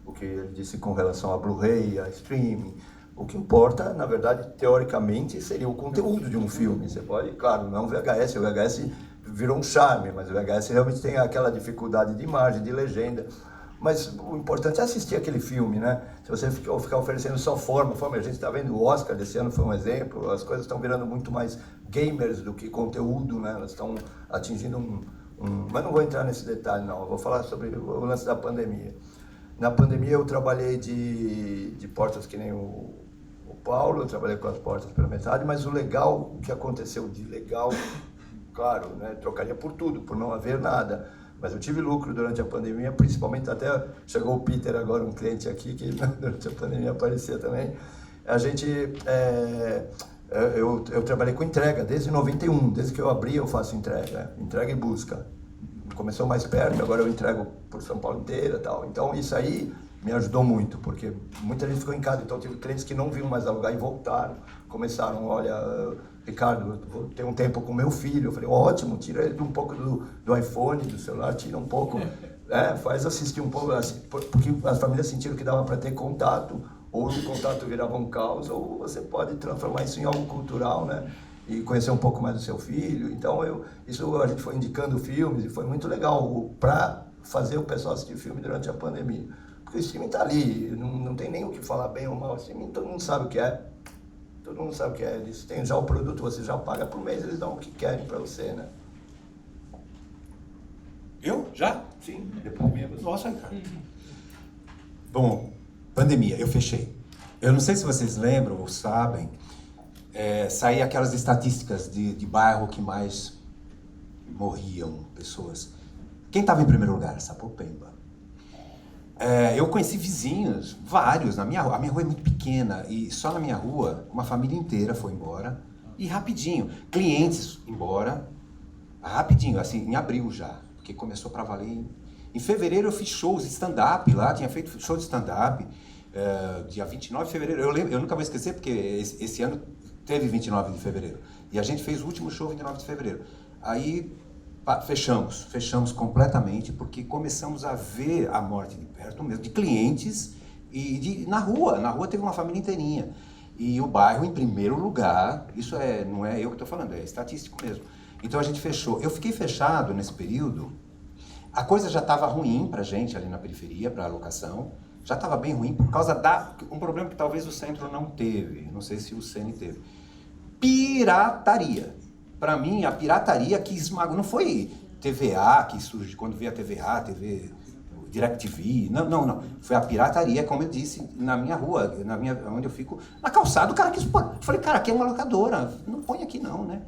O que ele disse com relação a Blu-ray, a streaming. O que importa, na verdade, teoricamente, seria o conteúdo de um filme. Você pode, claro, não VHS, o VHS virou um charme, mas o VHS realmente tem aquela dificuldade de imagem, de legenda. Mas o importante é assistir aquele filme, né? Se você ficar oferecendo só forma, a gente está vendo o Oscar desse ano, foi um exemplo, as coisas estão virando muito mais gamers do que conteúdo, né? Elas estão atingindo Mas não vou entrar nesse detalhe, não. Eu vou falar sobre o lance da pandemia. Na pandemia eu trabalhei de portas que nem o Paulo, eu trabalhei com as portas pela metade, mas o legal, o que aconteceu de legal, claro, né, trocaria por tudo, por não haver nada, mas eu tive lucro durante a pandemia, principalmente até chegou o Peter agora, um cliente aqui, que durante a pandemia aparecia também. A gente, eu trabalhei com entrega desde 91, desde que eu abri eu faço entrega e busca. Começou mais perto, agora eu entrego por São Paulo inteira e tal. Então isso aí me ajudou muito, porque muita gente ficou em casa. Então tive clientes que não vinham mais alugar e voltaram. Começaram, olha, Ricardo, eu vou ter um tempo com meu filho. Eu falei, ótimo, tira ele um pouco do iPhone, do celular, tira um pouco, faz assistir um pouco, assim, porque as famílias sentiram que dava para ter contato, ou o contato virava um caos, ou você pode transformar isso em algo cultural, né? E conhecer um pouco mais do seu filho. Então, isso a gente foi indicando filmes e foi muito legal para fazer o pessoal assistir filme durante a pandemia. Porque o streaming está ali, não tem nem o que falar bem ou mal. O streaming todo mundo sabe o que é. Todo mundo sabe o que é. Eles têm já o produto, você já paga por mês, eles dão o que querem para você, né? Eu? Já? Sim, depoimento. Nossa, cara. Bom, pandemia, eu fechei. Eu não sei se vocês lembram ou sabem, saíam aquelas estatísticas de bairro que mais morriam pessoas. Quem estava em primeiro lugar? Sapopemba. Eu conheci vizinhos, vários, na minha rua. A minha rua é muito pequena e só na minha rua uma família inteira foi embora e rapidinho. Clientes embora, rapidinho, assim, em abril já, porque começou para valer. Em fevereiro eu fiz shows de stand-up lá, tinha feito show de stand-up, dia 29 de fevereiro. Eu nunca vou esquecer porque esse ano teve 29 de fevereiro. E a gente fez o último show 29 de fevereiro. Aí fechamos completamente porque começamos a ver a morte de perto mesmo, de clientes e na rua teve uma família inteirinha. E o bairro em primeiro lugar, isso não é eu que estou falando, é estatístico mesmo. Então a gente fechou. Eu fiquei fechado nesse período. A coisa já estava ruim pra gente ali na periferia, para a locação. Já estava bem ruim por causa um problema que talvez o centro não teve. Não sei se o CN teve. Pirataria. Para mim, a pirataria que esmagou. Não foi TVA que surge quando veio a TVA, TV DirecTV. Não. Foi a pirataria, como eu disse, na minha rua, onde eu fico, na calçada. O cara quis pôr. Eu falei, cara, aqui é uma locadora. Não põe aqui não, né?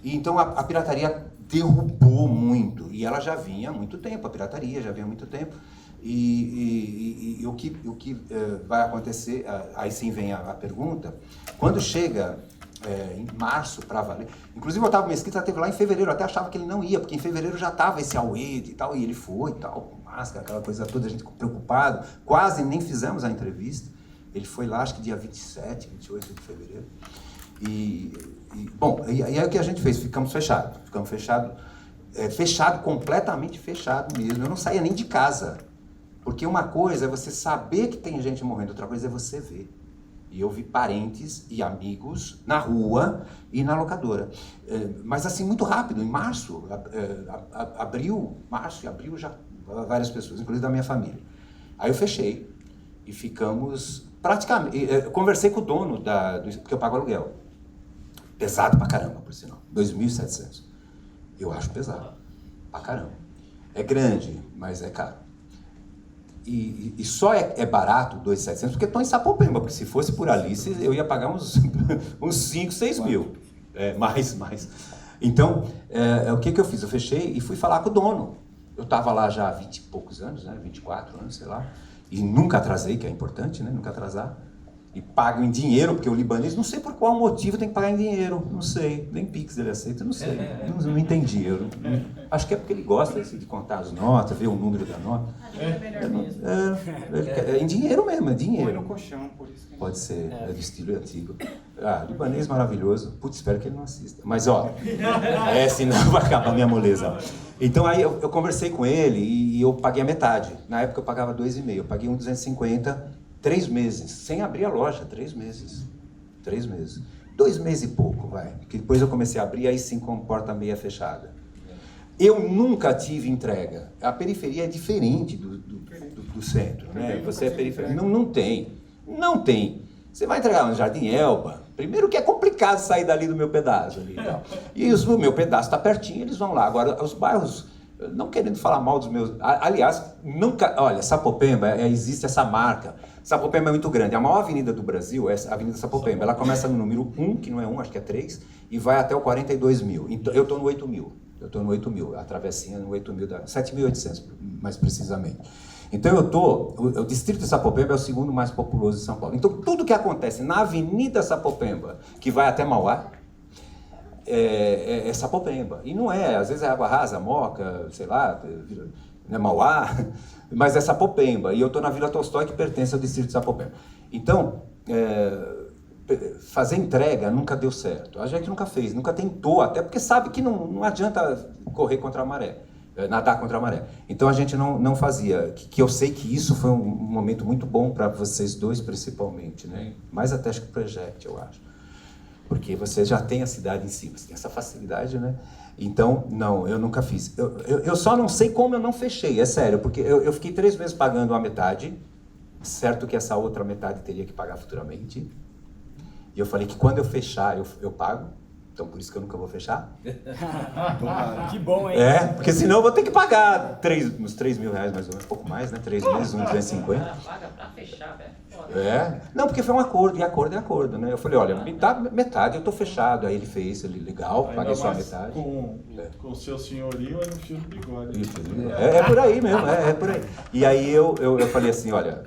E então a pirataria derrubou muito, e ela já vinha há muito tempo, a pirataria já vinha há muito tempo, e o que vai acontecer, aí sim vem a pergunta, quando chega em março para valer, inclusive o Otávio Mesquita esteve lá em fevereiro, eu até achava que ele não ia, porque em fevereiro já estava esse auê e tal, e ele foi e tal, com máscara, aquela coisa toda, a gente preocupado, quase nem fizemos a entrevista, ele foi lá acho que dia 27, 28 de fevereiro, Bom, e aí o que a gente fez? Ficamos fechados, completamente fechado mesmo. Eu não saía nem de casa, porque uma coisa é você saber que tem gente morrendo, outra coisa é você ver. E eu vi parentes e amigos na rua e na locadora. Mas assim, muito rápido, em março, março e abril já várias pessoas, inclusive da minha família. Aí eu fechei e ficamos praticamente... Eu conversei com o dono, porque eu pago aluguel. Pesado pra caramba, por sinal. 2.700. Eu acho pesado. Pra caramba. É grande, mas é caro. E só é barato 2.700 porque estou em Sapopemba. Porque se fosse por Alice, eu ia pagar uns 5, 6 mil. Mais. Então, o que eu fiz? Eu fechei e fui falar com o dono. Eu estava lá já há 20 e poucos anos, né? 24 anos, sei lá. E nunca atrasei, que é importante, né? Nunca atrasar. E pago em dinheiro, porque o libanês, não sei por qual motivo tem que pagar em dinheiro, não sei, nem Pix ele aceita, não sei, não entendi, acho que é porque ele gosta de contar as notas, ver o número da nota. É em dinheiro mesmo, é dinheiro. Põe no colchão, por isso que... Pode ser, é de estilo antigo. Libanês maravilhoso, putz, espero que ele não assista, mas senão vai acabar a minha moleza. Então aí eu conversei com ele e eu paguei a metade, na época eu pagava 2,5, eu paguei 250, 3 meses, sem abrir a loja, 3 meses. 3 meses. 2 meses e pouco, vai. Porque depois eu comecei a abrir, aí sim com porta meia fechada. Eu nunca tive entrega. A periferia é diferente do centro, né? Você é periferia. Não tem. Você vai entregar no Jardim Elba, primeiro que é complicado sair dali do meu pedaço ali e tal. E o meu pedaço está pertinho, eles vão lá. Agora, os bairros... Não querendo falar mal dos meus... Aliás, nunca... Olha, Sapopemba, existe essa marca. Sapopemba é muito grande. A maior avenida do Brasil é a Avenida Sapopemba. Ela começa no número 1, que não é 1, acho que é 3, e vai até o 42 mil. Então, eu estou no 8 mil. A travessinha no 8 mil, 7.800, mais precisamente. Então, o distrito de Sapopemba é o segundo mais populoso de São Paulo. Então, tudo que acontece na Avenida Sapopemba, que vai até Mauá, é Sapopemba. E não é, às vezes é Água Rasa, Moca, sei lá, Mauá, mas é Sapopemba. E eu estou na Vila Tolstói, que pertence ao distrito de Sapopemba. Então, fazer entrega nunca deu certo. A gente nunca fez, nunca tentou, até porque sabe que não adianta correr contra a maré, nadar contra a maré. Então a gente não fazia, que eu sei que isso foi um momento muito bom para vocês dois, principalmente, né? Mais até acho que o Project, eu acho. Porque você já tem a cidade em si, você tem essa facilidade, né? Então, não, eu nunca fiz. Eu só não sei como eu não fechei, é sério, porque eu fiquei 3 meses pagando a metade, certo que essa outra metade teria que pagar futuramente. E eu falei que quando eu fechar, eu pago. Então por isso que eu nunca vou fechar. Que bom, hein? Porque senão eu vou ter que pagar uns 3 mil reais mais ou menos, um pouco mais, né? 3 meses, 250. Paga pra fechar, velho. Não, porque foi um acordo, e acordo é acordo, né? Eu falei, olha, me dá metade, eu tô fechado. Aí ele fez, legal, paguei só a metade. Com o seu senhorio é no fio do bigode. É por aí mesmo, é por aí. E aí eu falei assim, olha,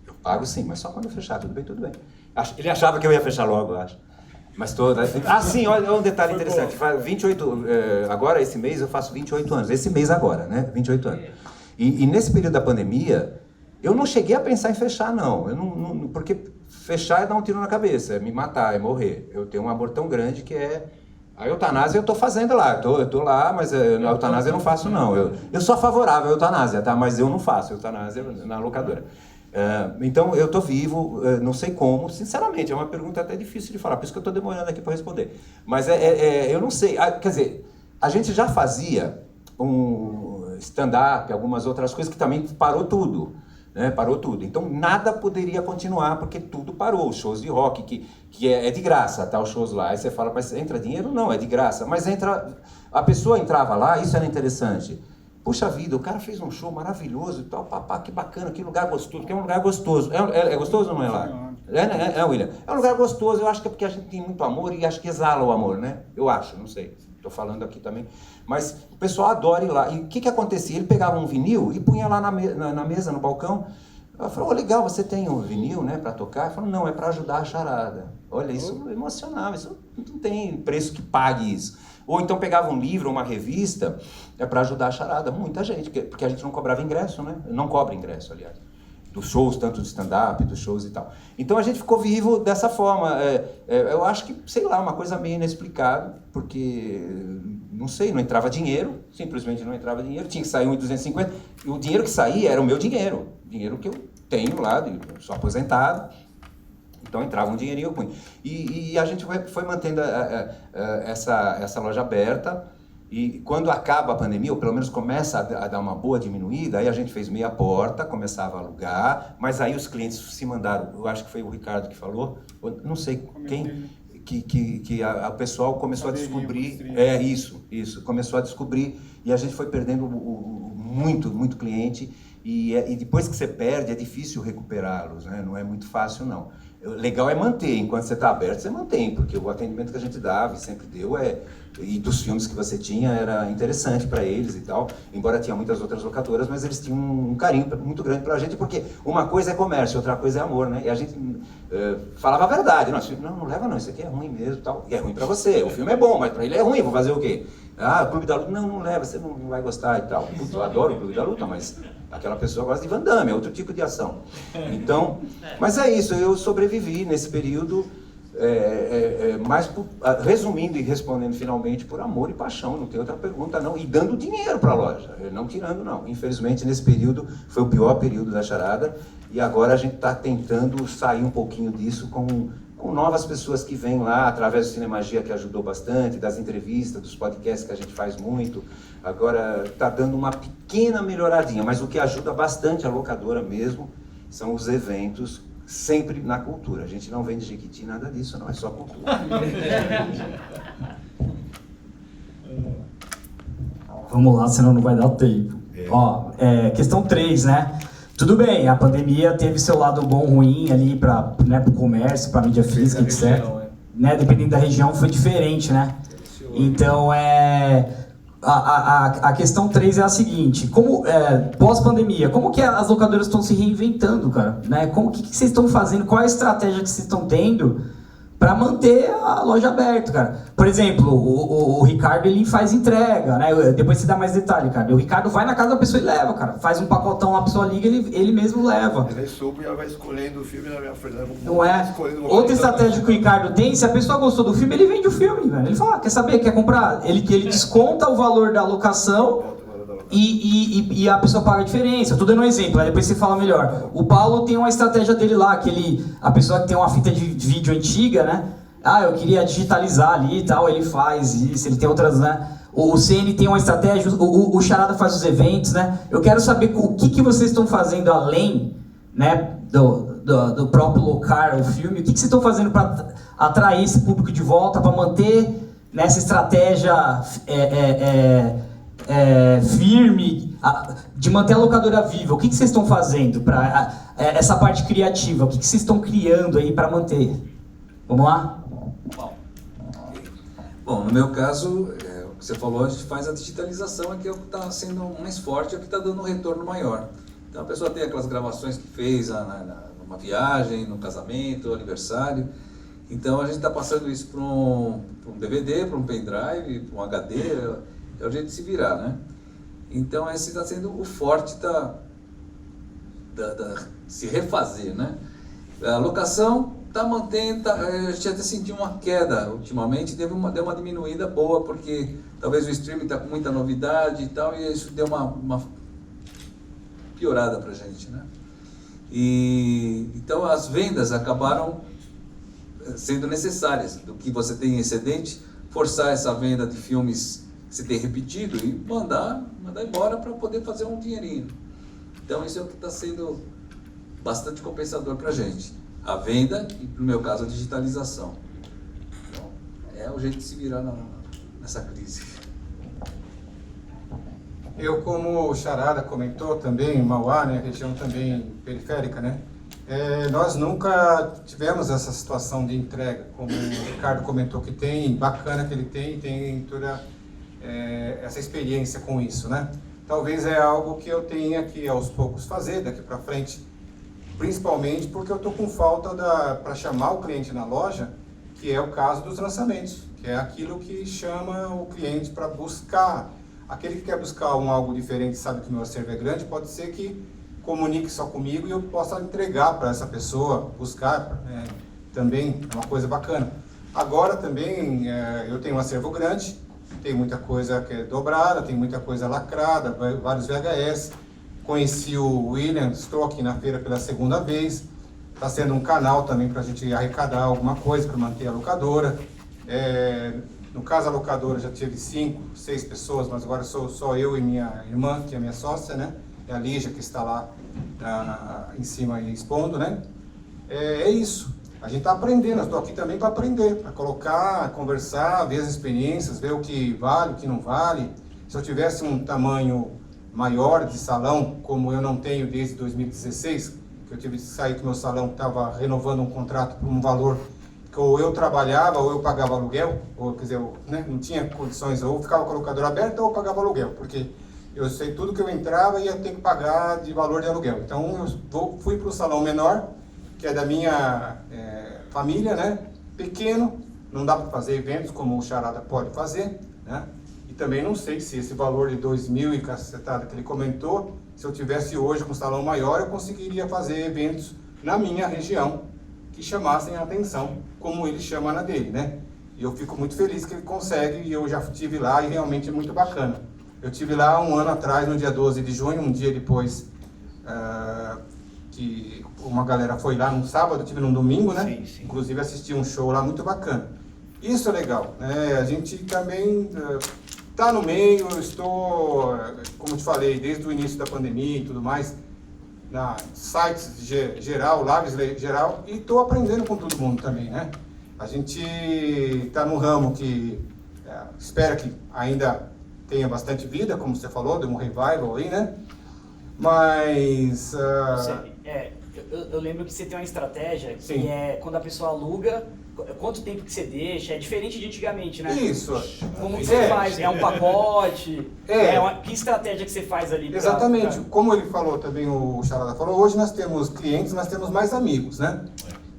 eu pago sim, mas só quando eu fechar, tudo bem, tudo bem. Ele achava que eu ia fechar logo, eu acho. Mas sim, olha um detalhe interessante. Faz 28, agora esse mês eu faço 28 anos. Esse mês agora, né? 28 anos. E nesse período da pandemia, eu não cheguei a pensar em fechar, não. Porque fechar é dar um tiro na cabeça, é me matar, é morrer. Eu tenho um amor tão grande que é... A eutanásia eu estou fazendo lá, eu tô lá, mas a eutanásia eu não faço, não. Eu sou favorável à eutanásia, tá? Mas eu não faço eutanásia na locadora. Então, eu estou vivo, não sei como, sinceramente, é uma pergunta até difícil de falar, por isso que eu estou demorando aqui para responder. Mas eu não sei, quer dizer, a gente já fazia um stand-up, algumas outras coisas que também parou tudo, né? Parou tudo. Então, nada poderia continuar, porque tudo parou. Os shows de rock, que é de graça, tá? Os shows lá. Aí você fala, mas entra dinheiro? Não, é de graça. Mas a pessoa entrava lá, isso era interessante. Puxa vida, o cara fez um show maravilhoso e tal, papá, que bacana, que lugar gostoso, porque é um lugar gostoso. É gostoso ou não é lá? William? É um lugar gostoso, eu acho que é porque a gente tem muito amor e acho que exala o amor, né? Eu acho, não sei, estou falando aqui também. Mas o pessoal adora ir lá. E o que acontecia? Ele pegava um vinil e punha lá na mesa, no balcão. Eu falei, legal, você tem um vinil, né, para tocar? Ele falou, não, é para ajudar a charada. Olha, isso emocionava, isso não tem preço que pague isso. Ou então pegava um livro, uma revista, para ajudar a charada. Muita gente, porque a gente não cobrava ingresso, né? Não cobra ingresso, aliás. Dos shows, tanto de stand-up, dos shows e tal. Então a gente ficou vivo dessa forma. Eu acho que, sei lá, uma coisa meio inexplicável, porque, não sei, não entrava dinheiro, simplesmente não entrava dinheiro, tinha que sair 1.250, e o dinheiro que saía era o meu dinheiro que eu tenho lá, eu sou aposentado. Então entrava um dinheirinho ruim. E a gente foi mantendo essa loja aberta, e quando acaba a pandemia, ou pelo menos começa a dar uma boa diminuída, aí a gente fez meia porta, começava a alugar, mas aí os clientes se mandaram, eu acho que foi o Ricardo que falou, não sei quem, que o pessoal começou a descobrir, isso, começou a descobrir, e a gente foi perdendo muito cliente, e depois que você perde, é difícil recuperá-los, né? Não é muito fácil, não. Legal é manter, enquanto você está aberto, você mantém, porque o atendimento que a gente dava e sempre deu e dos filmes que você tinha era interessante para eles e tal, embora tinha muitas outras locadoras, mas eles tinham um carinho muito grande para a gente, porque uma coisa é comércio, outra coisa é amor, né? E a gente falava a verdade, não leva não, isso aqui é ruim mesmo, tal. E é ruim para você, o filme é bom, mas para ele é ruim, vou fazer o quê? O Clube da Luta, não leva, você não vai gostar e tal. Putz, eu adoro o Clube da Luta, mas aquela pessoa gosta de Van Damme, é outro tipo de ação. Então, mas é isso, eu sobrevivi nesse período, resumindo e respondendo finalmente, por amor e paixão, não tem outra pergunta não, e dando dinheiro para a loja, não tirando não. Infelizmente, nesse período, foi o pior período da charada, e agora a gente está tentando sair um pouquinho disso com novas pessoas que vêm lá, através do Cinemagia, que ajudou bastante, das entrevistas, dos podcasts que a gente faz muito. Agora está dando uma pequena melhoradinha, mas o que ajuda bastante a locadora mesmo são os eventos, sempre na cultura. A gente não vende Jequiti, nada disso, não, é só cultura. Vamos lá, senão não vai dar tempo. Questão 3, né? Tudo bem, a pandemia teve seu lado bom ou ruim ali para o comércio, para a mídia física, etc. Né? Dependendo da região, foi diferente, né? Então, a questão 3 é a seguinte, pós-pandemia, como que as locadoras estão se reinventando, cara? Né? O que vocês estão fazendo, qual é a estratégia que vocês estão tendo para manter a loja aberta, cara? Por exemplo, o Ricardo, ele faz entrega, né? Depois você dá mais detalhe, cara. O Ricardo vai na casa da pessoa e leva, cara. Faz um pacotão lá, a pessoa liga, ele mesmo leva. Ele soube e ela vai escolhendo o filme na minha frente. Não é? Outra estratégia que o Ricardo tem, se a pessoa gostou do filme, ele vende o filme, velho. Ele fala, quer saber, quer comprar? Ele desconta o valor da locação e a pessoa paga a diferença. Eu tô dando um exemplo, aí depois você fala melhor. O Paulo tem uma estratégia dele lá, a pessoa que tem uma fita de vídeo antiga, né? Eu queria digitalizar ali e tal, ele faz isso, ele tem outras, né? O CN tem uma estratégia, o Charada faz os eventos, né? Eu quero saber o que vocês estão fazendo além, né, do próprio locar, o filme, o que vocês estão fazendo para atrair esse público de volta, para manter nessa estratégia firme de manter a locadora viva? O que vocês estão fazendo para essa parte criativa? O que vocês estão criando aí para manter? Vamos lá? Bom, no meu caso, o que você falou, a gente faz a digitalização, que é o que está sendo mais forte, é o que está dando um retorno maior. Então a pessoa tem aquelas gravações que fez numa viagem, num casamento, aniversário. Então a gente está passando isso para um DVD, para um pendrive, para um HD, é o jeito de se virar, né? Então esse está sendo o forte se refazer, né? A locação está mantendo, a gente até sentiu uma queda ultimamente, deu uma diminuída boa, porque talvez o streaming está com muita novidade e tal, e isso deu uma piorada para a gente, né? Então as vendas acabaram sendo necessárias, do que você tem em excedente, forçar essa venda de filmes que você tem repetido e mandar embora para poder fazer um dinheirinho. Então isso é o que está sendo bastante compensador para a gente. A venda e, no meu caso, a digitalização. Então, é o jeito de se virar nessa crise. Eu, como o Charada comentou também, Mauá, né, região também periférica, né, nós nunca tivemos essa situação de entrega, como o Ricardo comentou que tem, bacana que ele tem toda essa experiência com isso, né. Talvez é algo que eu tenha que aos poucos fazer daqui para frente, principalmente porque eu estou com falta para chamar o cliente na loja, que é o caso dos lançamentos, que é aquilo que chama o cliente para buscar. Aquele que quer buscar algo diferente, sabe que o meu acervo é grande, pode ser que comunique só comigo e eu possa entregar para essa pessoa, buscar, também é uma coisa bacana. Agora também eu tenho um acervo grande, tem muita coisa que é dobrada, tem muita coisa lacrada, vários VHS. Conheci o William, estou aqui na feira pela segunda vez. Está sendo um canal também para a gente arrecadar alguma coisa para manter a locadora. No caso, a locadora já tive 5, 6 pessoas, mas agora sou só eu e minha irmã, que é minha sócia, né? É a Lígia, que está lá em cima e expondo, né? É isso. A gente está aprendendo, eu estou aqui também para aprender, para colocar, conversar, ver as experiências, ver o que vale, o que não vale. Se eu tivesse um tamanho maior de salão, como eu não tenho desde 2016, que eu tive que sair que meu salão estava renovando um contrato por um valor que ou eu trabalhava ou eu pagava aluguel, ou quer dizer, não tinha condições, ou ficava com a locadora aberta ou eu pagava aluguel, porque eu sei tudo que eu entrava ia ter que pagar de valor de aluguel. Então eu fui para o salão menor, que é da minha família, né? Pequeno, não dá para fazer eventos como o Charada pode fazer, né? E também não sei se esse valor de 2.000 e cacetada que ele comentou, se eu tivesse hoje com um salão maior, eu conseguiria fazer eventos na minha região que chamassem a atenção, como ele chama na dele, né? E eu fico muito feliz que ele consegue, e eu já estive lá e realmente é muito bacana. Eu estive lá um ano atrás, no dia 12 de junho, um dia depois que uma galera foi lá no sábado, eu estive num domingo, né? Sim, sim. Inclusive assisti um show lá muito bacana. Isso é legal, né? A gente também está no meio, eu estou, como te falei, desde o início da pandemia e tudo mais, na sites geral, lives geral, e estou aprendendo com todo mundo também, né? A gente está no ramo que espera que ainda tenha bastante vida, como você falou, de um revival aí, né? Mas... Eu lembro que você tem uma estratégia que Sim. é quando a pessoa aluga, quanto tempo que você deixa, é diferente de antigamente, né? Isso. Como que você faz? É um pacote? Que estratégia que você faz ali? Exatamente. Como ele falou também, o Charada falou, hoje nós temos clientes, nós temos mais amigos, né?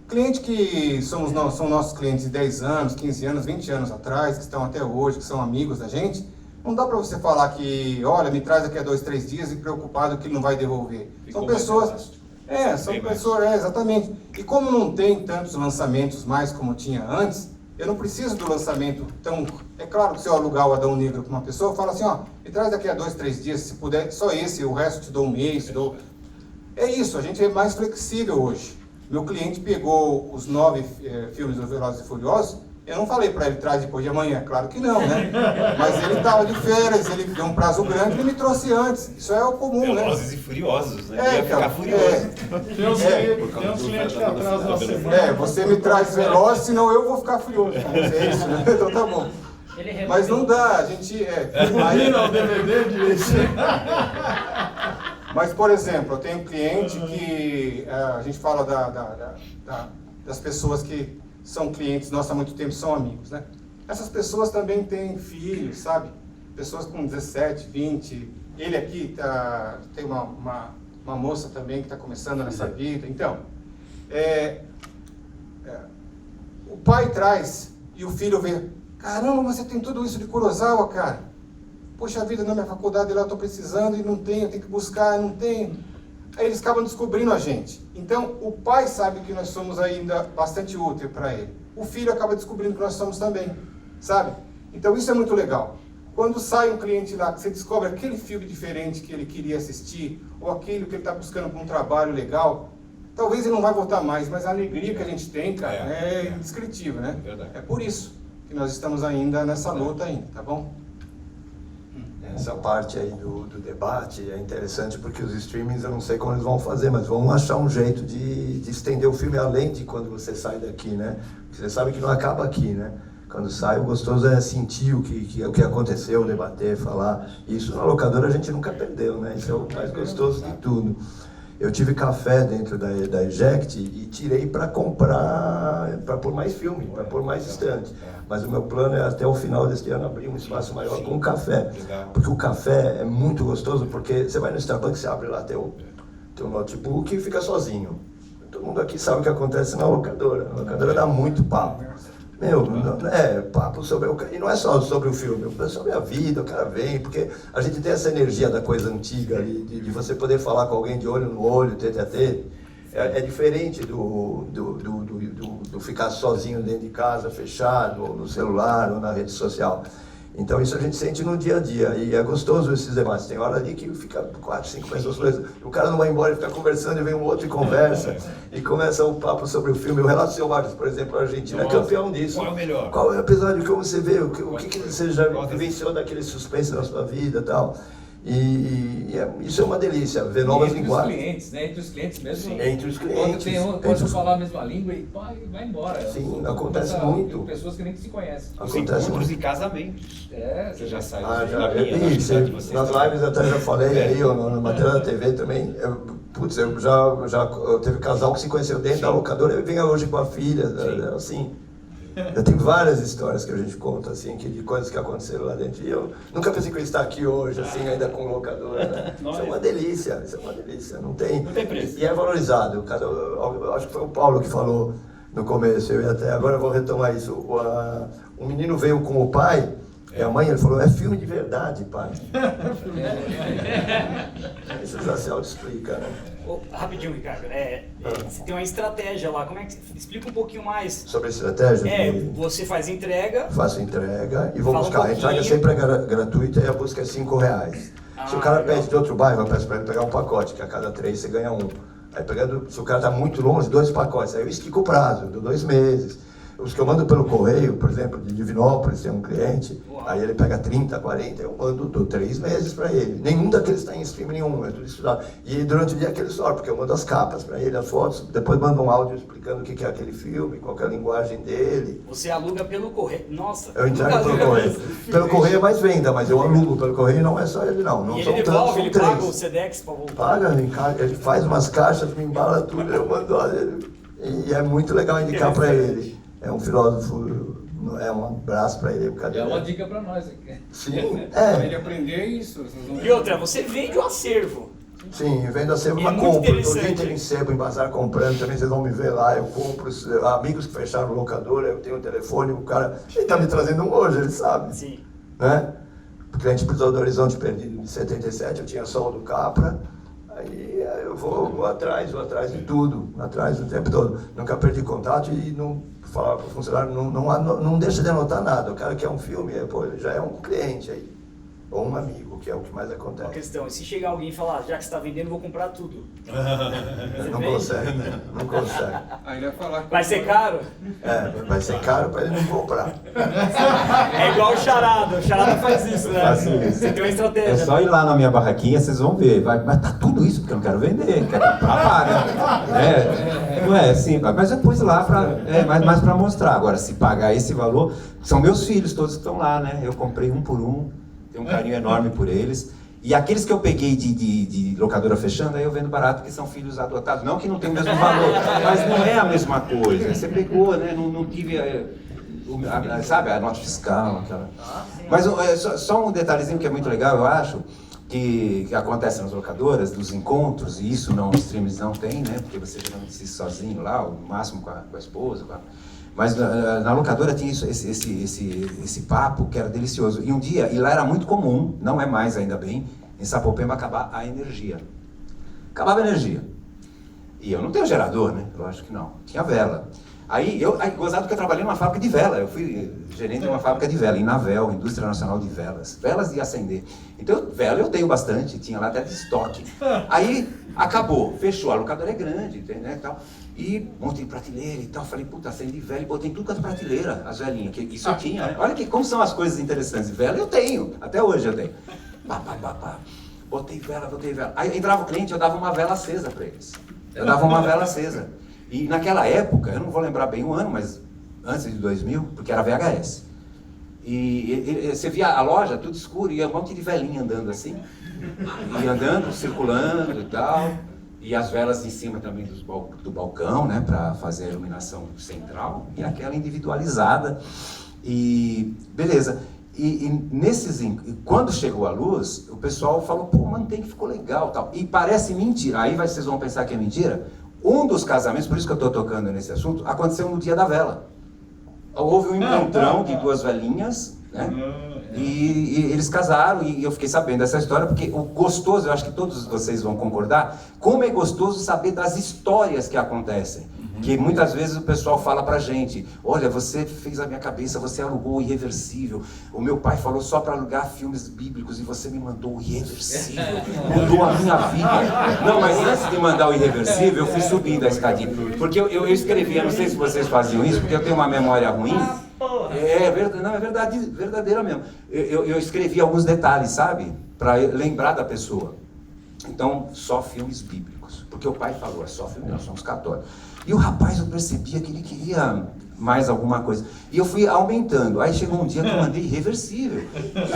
Cliente que são nossos clientes de 10 anos, 15 anos, 20 anos atrás, que estão até hoje, que são amigos da gente, não dá para você falar que, olha, me traz daqui a 2, 3 dias e preocupado que ele não vai devolver. São pessoas... exatamente. E como não tem tantos lançamentos mais como tinha antes, eu não preciso do lançamento tão... É claro que se eu alugar o Adão Negro para uma pessoa, eu falo assim, ó, me traz daqui a 2, 3 dias, se puder, só esse, o resto te dou um mês, te dou... É isso, a gente é mais flexível hoje. Meu cliente pegou os 9 filmes do Velozes e Furiosos, eu não falei para ele traz depois de amanhã, claro que não, né? Mas ele estava de férias, ele deu um prazo grande, ele me trouxe antes. Isso é o comum, né? Velozes e Furiosos, né? Ia ficar furioso. Tem uns clientes que atrasam uma semana. Você me traz Velozes, senão eu vou ficar furioso com você, é isso, né? Então tá bom. Mas não dá, a gente... Combina o DVD direitinho. Mas, por exemplo, eu tenho um cliente que a gente fala das pessoas que são clientes nossos há muito tempo, são amigos, né? Essas pessoas também têm filhos, sabe? Pessoas com 17, 20. Ele aqui tem uma moça também que está começando nessa vida. Então, o pai traz e o filho vê. Caramba, mas você tem tudo isso de Kurosawa, cara. Poxa vida, na minha faculdade lá eu estou precisando e não tenho, eu tenho que buscar, não tenho. Aí eles acabam descobrindo a gente. Então, o pai sabe que nós somos ainda bastante útil para ele. O filho acaba descobrindo que nós somos também, sabe? Então, isso é muito legal. Quando sai um cliente lá, que você descobre aquele filme diferente que ele queria assistir, ou aquele que ele está buscando para um trabalho legal, talvez ele não vai voltar mais, mas a alegria que a gente tem, cara, é indescritível, né? É por isso que nós estamos ainda nessa luta ainda, tá bom? Essa parte aí do debate é interessante porque os streamings eu não sei como eles vão fazer, mas vão achar um jeito de estender o filme além de quando você sai daqui, né? Porque você sabe que não acaba aqui, né? Quando sai, o gostoso é sentir o que aconteceu, debater, falar. Isso na locadora a gente nunca perdeu, né? Isso é o mais gostoso de tudo. Eu tive café dentro da Eject e tirei para comprar, para pôr mais filme, para pôr mais estante. Mas o meu plano é até o final deste ano abrir um espaço maior com café. Porque o café é muito gostoso, porque você vai no Starbucks, você abre lá teu notebook e fica sozinho. Todo mundo aqui sabe o que acontece na locadora. A locadora dá muito papo. Papo sobre e não é só sobre o filme, é sobre a vida, o cara vem, porque a gente tem essa energia da coisa antiga ali, de você poder falar com alguém de olho no olho, tete a tete. É diferente do ficar sozinho dentro de casa, fechado, ou no celular, ou na rede social. Então isso a gente sente no dia a dia, e é gostoso esses debates. Tem hora ali que fica 4, 5 pessoas, o cara não vai embora, ele fica conversando e vem um outro e conversa, e começa um papo sobre o filme. O Relatos Selvagens, por exemplo, a Argentina é campeão disso. Qual é o melhor? Qual é o episódio que você vê, o que você já vivenciou daquele suspense na sua vida e tal. Isso é uma delícia, ver novas linguagens. Clientes, né? Entre os clientes mesmo. Sim, entre os clientes. Pode falar a mesma língua e vai embora. Sim, acontece muito. Tem pessoas que nem se conhecem. Acontece muito. E casamentos. Você já sai. Nas lives até já falei aí, na matéria da TV também. Eu teve casal que se conheceu dentro da locadora e vem hoje com a filha, assim. Eu tenho várias histórias que a gente conta, assim, de coisas que aconteceram lá dentro. E eu nunca pensei que eu ia estar aqui hoje, assim, ainda com locadora, né? Isso é uma delícia, não tem preço. E é valorizado. Eu acho que foi o Paulo que falou no começo, eu até agora vou retomar isso. Um menino veio com o pai, e a mãe, ele falou, é filme de verdade, pai. Isso já se auto-explica, né? Rapidinho, Ricardo, você tem uma estratégia lá, como é que explica um pouquinho mais? Sobre a estratégia? Você faz entrega. Faço entrega e vou buscar. A entrega sempre é gratuita e a busca é R$5. Se o cara pede de outro bairro, eu peço para ele pegar um pacote, que a cada 3 você ganha um. Aí se o cara está muito longe, 2 pacotes, aí eu estico o prazo, dou 2 meses. Os que eu mando pelo correio, por exemplo, de Divinópolis, tem um cliente, aí ele pega 30, 40, eu dou 3 meses para ele. Nenhum daqueles está em stream nenhum, é tudo estudado. E durante o dia aquele só, porque eu mando as capas para ele, as fotos, depois mando um áudio explicando o que é aquele filme, qual é a linguagem dele. Você aluga pelo correio? Nossa! Eu entrego pelo correio. Pelo correio é mais venda, mas eu alugo pelo correio, não é só ele não. Não e são ele tantos, são 3. Ele paga o Sedex para voltar? Paga, ele faz umas caixas, me embala tudo, eu mando, e é muito legal indicar para ele. É um filósofo, um abraço para ele. É uma dica para nós aqui. Sim, Para ele aprender isso. E outra, você vende o acervo. Sim, vendo acervo, mas compro. Todo dia tem em sebo, em bazar comprando, também vocês vão me ver lá, eu compro. Amigos que fecharam locadora, eu tenho um telefone, o cara, ele está me trazendo um hoje, ele sabe. Sim. Né? O cliente precisou do Horizonte Perdido de 77, eu tinha só o do Capra. Aí eu vou atrás de tudo, atrás o tempo todo. Nunca perdi contato e não falava para o funcionário, não deixa de anotar nada. O cara quer um filme, ele já é um cliente aí. ou um amigo, que é o que mais Uma acontece. questão, e se chegar alguém e falar, já que você está vendendo, vou comprar tudo. Não consegue, não consegue. Aí ele vai falar que Vai ser caro? Vai ser caro para ele não comprar. É igual o Charada faz isso, né? Faz isso. Você tem uma estratégia. É só ir lá na minha barraquinha, vocês vão ver. Mas tá tudo isso porque eu não quero vender, quero comprar, paga. Não é assim, mas eu pus lá mais para mostrar. Agora, se pagar esse valor, são meus filhos, todos que estão lá, né? Eu comprei um por um, tenho um carinho enorme por eles. E aqueles que eu peguei de locadora fechando, aí eu vendo barato, porque são filhos adotados. Não que não tem o mesmo valor, mas não é a mesma coisa. Você pegou, né? Não tive, sabe, a nota fiscal, aquela... Mas só um detalhezinho que é muito legal, eu acho, que acontece nas locadoras, dos encontros, e isso os streams não tem, né? Porque você geralmente assiste sozinho lá, ou no máximo com a esposa, Mas na locadora tinha esse papo que era delicioso. E um dia, e lá era muito comum, não é mais ainda bem, em Sapopemba acabar a energia. Acabava a energia. E eu não tenho gerador, né? Lógico que não. Tinha vela. Aí, gozado que eu trabalhei numa fábrica de vela. Eu fui gerente de uma fábrica de vela, em Navel, Indústria Nacional de Velas. Velas de acender. Então, vela eu tenho bastante, tinha lá até de estoque. Aí, acabou, fechou. A locadora é grande, né, tal. E montei prateleira e tal. Falei, puta, acendi vela e botei tudo com as prateleiras, as velinhas. Que isso eu tinha, né? Olha como são as coisas interessantes. Vela eu tenho, até hoje eu tenho. Botei vela. Aí entrava o cliente, eu dava uma vela acesa para eles. E naquela época, eu não vou lembrar bem o ano, mas antes de 2000, porque era VHS. E você via a loja tudo escuro e um monte de velinha andando assim. E andando, circulando e tal. E as velas em cima também do balcão, né, para fazer a iluminação central. E aquela individualizada. E beleza. Quando chegou a luz, o pessoal falou, pô, mantém que ficou legal, tal. E parece mentira. Aí vocês vão pensar que é mentira. Um dos casamentos, por isso que eu estou tocando nesse assunto, aconteceu no dia da vela. Houve um encontrão de duas velinhas, né? E eles casaram, e eu fiquei sabendo dessa história, porque o gostoso, eu acho que todos vocês vão concordar, como é gostoso saber das histórias que acontecem. Que muitas vezes o pessoal fala pra gente, olha, você fez a minha cabeça, você alugou o Irreversível. O meu pai falou só para alugar filmes bíblicos e você me mandou o Irreversível. Mudou a minha vida. Não, mas antes de mandar o Irreversível, eu fui subindo a escadinha. Porque eu escrevia, não sei se vocês faziam isso, porque eu tenho uma memória ruim. É verdade, verdadeira mesmo. Eu escrevi alguns detalhes, sabe? Para lembrar da pessoa. Então, só filmes bíblicos. Porque o pai falou, é só filme, nós somos católicos. E o rapaz, eu percebia que ele queria mais alguma coisa. E eu fui aumentando. Aí chegou um dia que eu mandei Irreversível.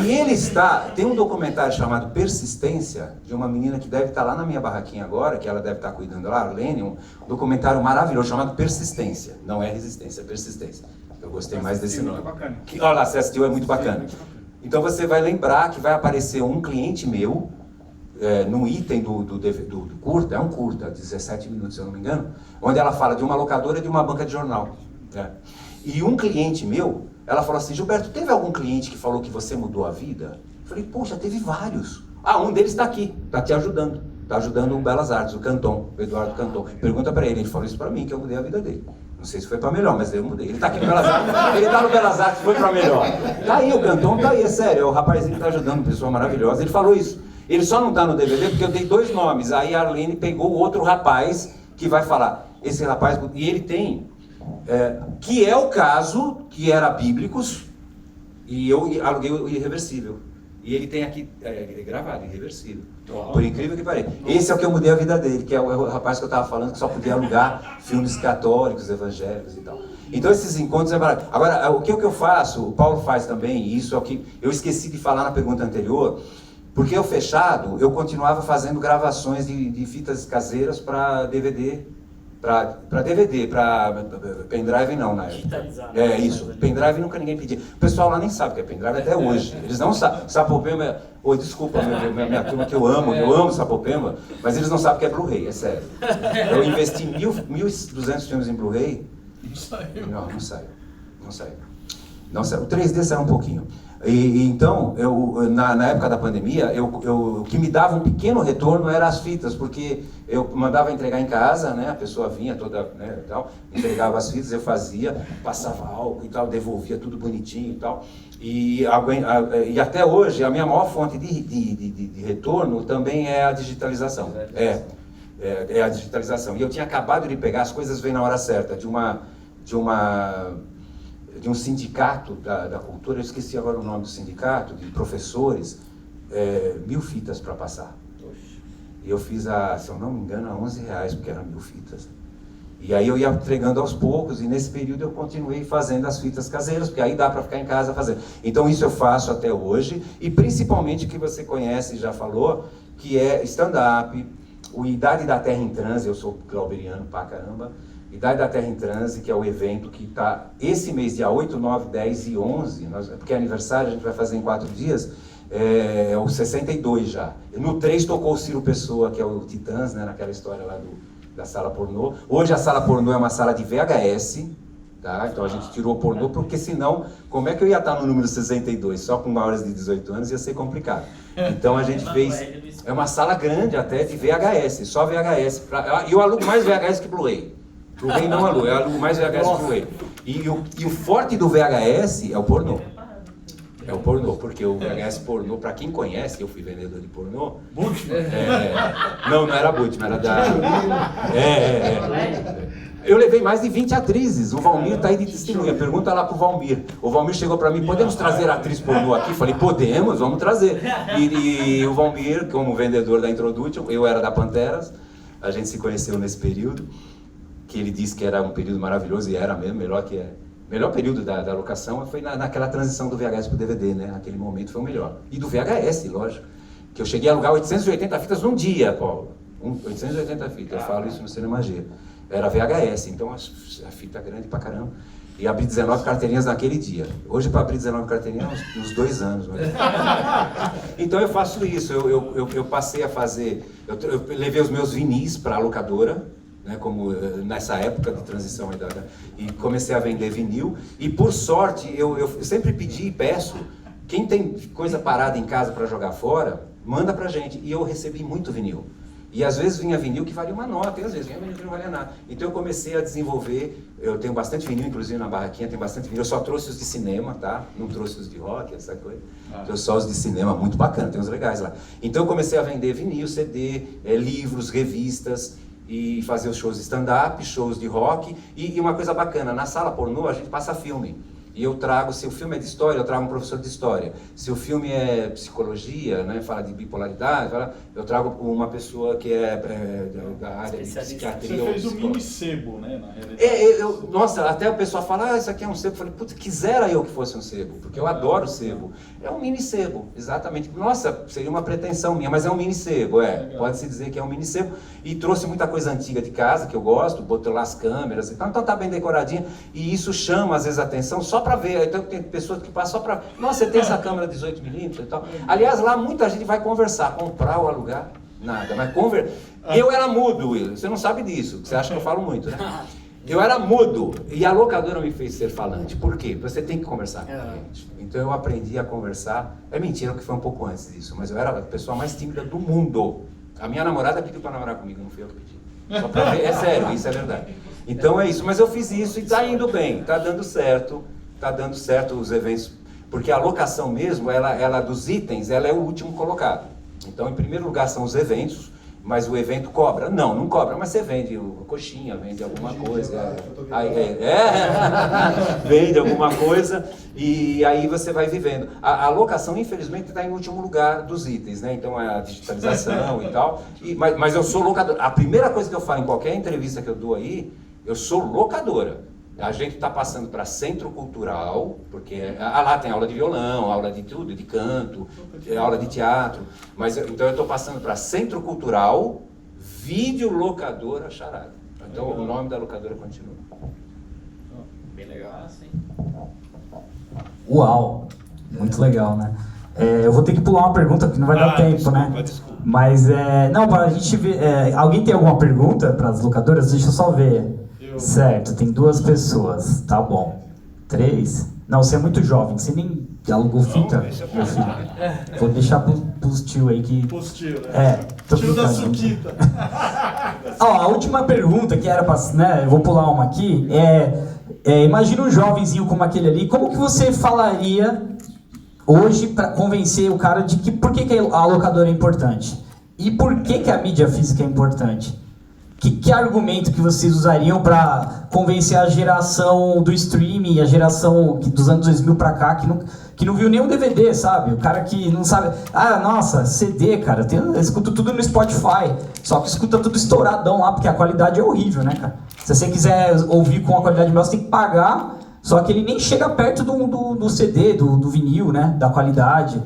E tem um documentário chamado Persistência, de uma menina que deve estar lá na minha barraquinha agora, que ela deve estar cuidando lá, Arlene, um documentário maravilhoso chamado Persistência. Não é Resistência, é Persistência. Eu gostei mais desse nome. Olha lá, você assistiu, é muito bacana. Então você vai lembrar que vai aparecer um cliente meu, no item do curta, é um curta, 17 minutos se eu não me engano, onde ela fala de uma locadora e de uma banca de jornal. E um cliente meu, ela falou assim, Gilberto, teve algum cliente que falou que você mudou a vida? Eu falei, poxa, teve vários. Um deles está aqui, está te ajudando. Está ajudando o Belas Artes, o Canton, o Eduardo Canton. Pergunta para ele falou isso para mim, que eu mudei a vida dele. Não sei se foi para melhor, mas eu mudei. Ele está aqui no Belas Artes, ele está no Belas Artes, foi para melhor. Tá aí, o Canton tá aí, é sério, é o rapazinho que está ajudando, pessoa maravilhosa. Ele falou isso. Ele só não está no DVD porque eu dei 2 nomes. Aí a Arlene pegou o outro rapaz que vai falar. Esse rapaz, e ele tem, que é o caso, que era Bíblicos, e eu aluguei o Irreversível. E ele tem aqui, gravado, Irreversível. Por incrível que pareça. Esse é o que eu mudei a vida dele, que é o rapaz que eu estava falando, que só podia alugar filmes católicos, evangélicos e tal. Então esses encontros é barato. Agora, o que eu faço, o Paulo faz também, e isso é o que eu esqueci de falar na pergunta anterior, porque eu fechado, eu continuava fazendo gravações de fitas caseiras para DVD, para pendrive não, na época. Isso, pendrive nunca ninguém pedia. O pessoal lá nem sabe o que é pendrive até hoje. Eles não sabem. Sapopemba, desculpa, minha turma que eu amo Sapopemba, mas eles não sabem o que é Blu-ray, é sério. Eu investi 1.200 filmes em Blu-ray. Não saiu. O 3D saiu um pouquinho. Então, na época da pandemia, o que me dava um pequeno retorno era as fitas, porque eu mandava entregar em casa, né, a pessoa vinha toda, né, e tal, entregava as fitas, eu fazia, passava álcool e tal, devolvia tudo bonitinho e tal. E até hoje, a minha maior fonte de retorno também é a digitalização. É a digitalização. E eu tinha acabado de pegar, as coisas vêm na hora certa, de um sindicato da cultura, eu esqueci agora o nome do sindicato, de professores, 1000 fitas para passar. E eu fiz, se eu não me engano, a R$11, porque eram 1000 fitas. E aí eu ia entregando aos poucos, e nesse período eu continuei fazendo as fitas caseiras, porque aí dá para ficar em casa fazendo. Então isso eu faço até hoje, e principalmente o que você conhece e já falou, que é stand-up, o Idade da Terra em Transe, eu sou glauberiano pra caramba, Idade da Terra em Transe, que é o evento que está esse mês, dia 8, 9, 10 e 11, porque é aniversário, a gente vai fazer em 4 dias, é o 62 já. No 3 tocou o Ciro Pessoa, que é o Titãs, né, naquela história lá da sala pornô. Hoje a sala pornô é uma sala de VHS, tá? Então a gente tirou o pornô, porque senão, como é que eu ia estar no número 62? Só com maiores de 18 anos ia ser complicado. Então a gente fez, é uma sala grande até de VHS, só VHS. E eu alugo mais VHS que Blu-ray. Blu-ray não alugo, eu alugo mais VHS que Blu-ray. E o forte do VHS é o pornô. É o pornô, porque o VHS pornô, pra quem conhece, eu fui vendedor de pornô. Não era Butch, era da... Eu levei mais de 20 atrizes, o Valmir tá aí de testemunha, pergunta lá pro Valmir. O Valmir chegou pra mim, podemos trazer a atriz pornô aqui? Falei, podemos, vamos trazer. E o Valmir, como vendedor da Introduction, eu era da Panteras, a gente se conheceu nesse período, que ele disse que era um período maravilhoso, e era mesmo, melhor período da locação foi naquela transição do VHS pro DVD, né? Naquele momento foi o melhor. E do VHS, lógico. Que eu cheguei a alugar 880 fitas num dia, Paulo. 880 fitas, eu falo isso no Cinema G. Era VHS, então a fita grande pra caramba. E abri 19 carteirinhas naquele dia. Hoje, para abrir 19 carteirinhas, uns 2 anos. Né? Então eu faço isso, eu passei a fazer... Eu levei os meus vinis para a locadora, né, como nessa época de transição e comecei a vender vinil, e por sorte eu sempre pedi e peço, quem tem coisa parada em casa para jogar fora, manda pra gente, e eu recebi muito vinil. E às vezes vinha vinil que valia uma nota, e às vezes vinha vinil que não valia nada. Então eu comecei a desenvolver, eu tenho bastante vinil, inclusive na barraquinha tem bastante vinil, eu só trouxe os de cinema, tá? Não trouxe os de rock, essa coisa. Trouxe só os de cinema, muito bacana, tem uns legais lá. Então eu comecei a vender vinil, CD, livros, revistas, e fazer os shows de stand-up, shows de rock, e uma coisa bacana, na sala pornô a gente passa filme. E eu trago, se o filme é de história, eu trago um professor de história. Se o filme é psicologia, né, fala de bipolaridade, eu trago uma pessoa que é da área de psiquiatria. Você fez um mini sebo, né, na realidade. Nossa, até o pessoal fala, isso aqui é um sebo. Eu falei, puta, quisera eu que fosse um sebo, porque eu adoro sebo. É um mini sebo, exatamente. Nossa, seria uma pretensão minha, mas é um mini sebo, pode-se dizer que é um mini sebo. E trouxe muita coisa antiga de casa, que eu gosto, botou lá as câmeras e tal, então tá bem decoradinha. E isso chama, às vezes, a atenção só para ver. Então tem pessoas que passam só para... Nossa, você tem essa câmera 18mm e tal. Aliás, lá muita gente vai conversar, comprar ou alugar, nada. Mas eu era mudo, Will. Você não sabe disso, você acha que eu falo muito, né? Eu era mudo e a locadora me fez ser falante. Por quê? Você tem que conversar com a gente. Então eu aprendi a conversar. É mentira que foi um pouco antes disso, mas eu era a pessoa mais tímida do mundo. A minha namorada pediu para namorar comigo, não fui eu que pedi. Só pra ver, é sério, isso é verdade. Então é isso, mas eu fiz isso e tá indo bem, tá dando certo os eventos, porque a locação mesmo, ela dos itens, ela é o último colocado. Então, em primeiro lugar são os eventos, mas o evento cobra? Não cobra, mas você vende coxinha, vende alguma coisa. Vende alguma coisa e aí você vai vivendo. A locação, infelizmente, está em último lugar dos itens, né? Então, é a digitalização e tal. Mas eu sou locador. A primeira coisa que eu falo em qualquer entrevista que eu dou aí, eu sou locadora. A gente está passando para centro cultural, porque lá tem aula de violão, aula de tudo, de canto, aula de teatro. Mas então eu estou passando para centro cultural, videolocadora charada. Então o nome da locadora continua. Bem legal, sim. Uau, muito legal, né? Eu vou ter que pular uma pergunta que não vai dar tempo, né? Desculpa. Mas não, para a gente ver. Alguém tem alguma pergunta para as locadoras? Deixa eu só ver. Certo, tem 2 pessoas, tá bom. 3? Não, você é muito jovem, você nem Que alugou fita, meu filho. Vou deixar pros tio aí que... Pros tio, né? Tio da Suquita. A última pergunta que era pra... né, eu vou pular uma aqui. Imagina um jovenzinho como aquele ali. Como que você falaria hoje para convencer o cara de que por que a locadora é importante? E por que a mídia física é importante? Que argumento que vocês usariam para convencer a geração do streaming, a geração dos anos 2000 para cá, que não viu nenhum DVD, sabe? O cara que não sabe... nossa, CD, cara, eu escuto tudo no Spotify, só que escuta tudo estouradão lá, porque a qualidade é horrível, né, cara? Se você quiser ouvir com a qualidade melhor, você tem que pagar, só que ele nem chega perto do CD, do vinil, né? Da qualidade.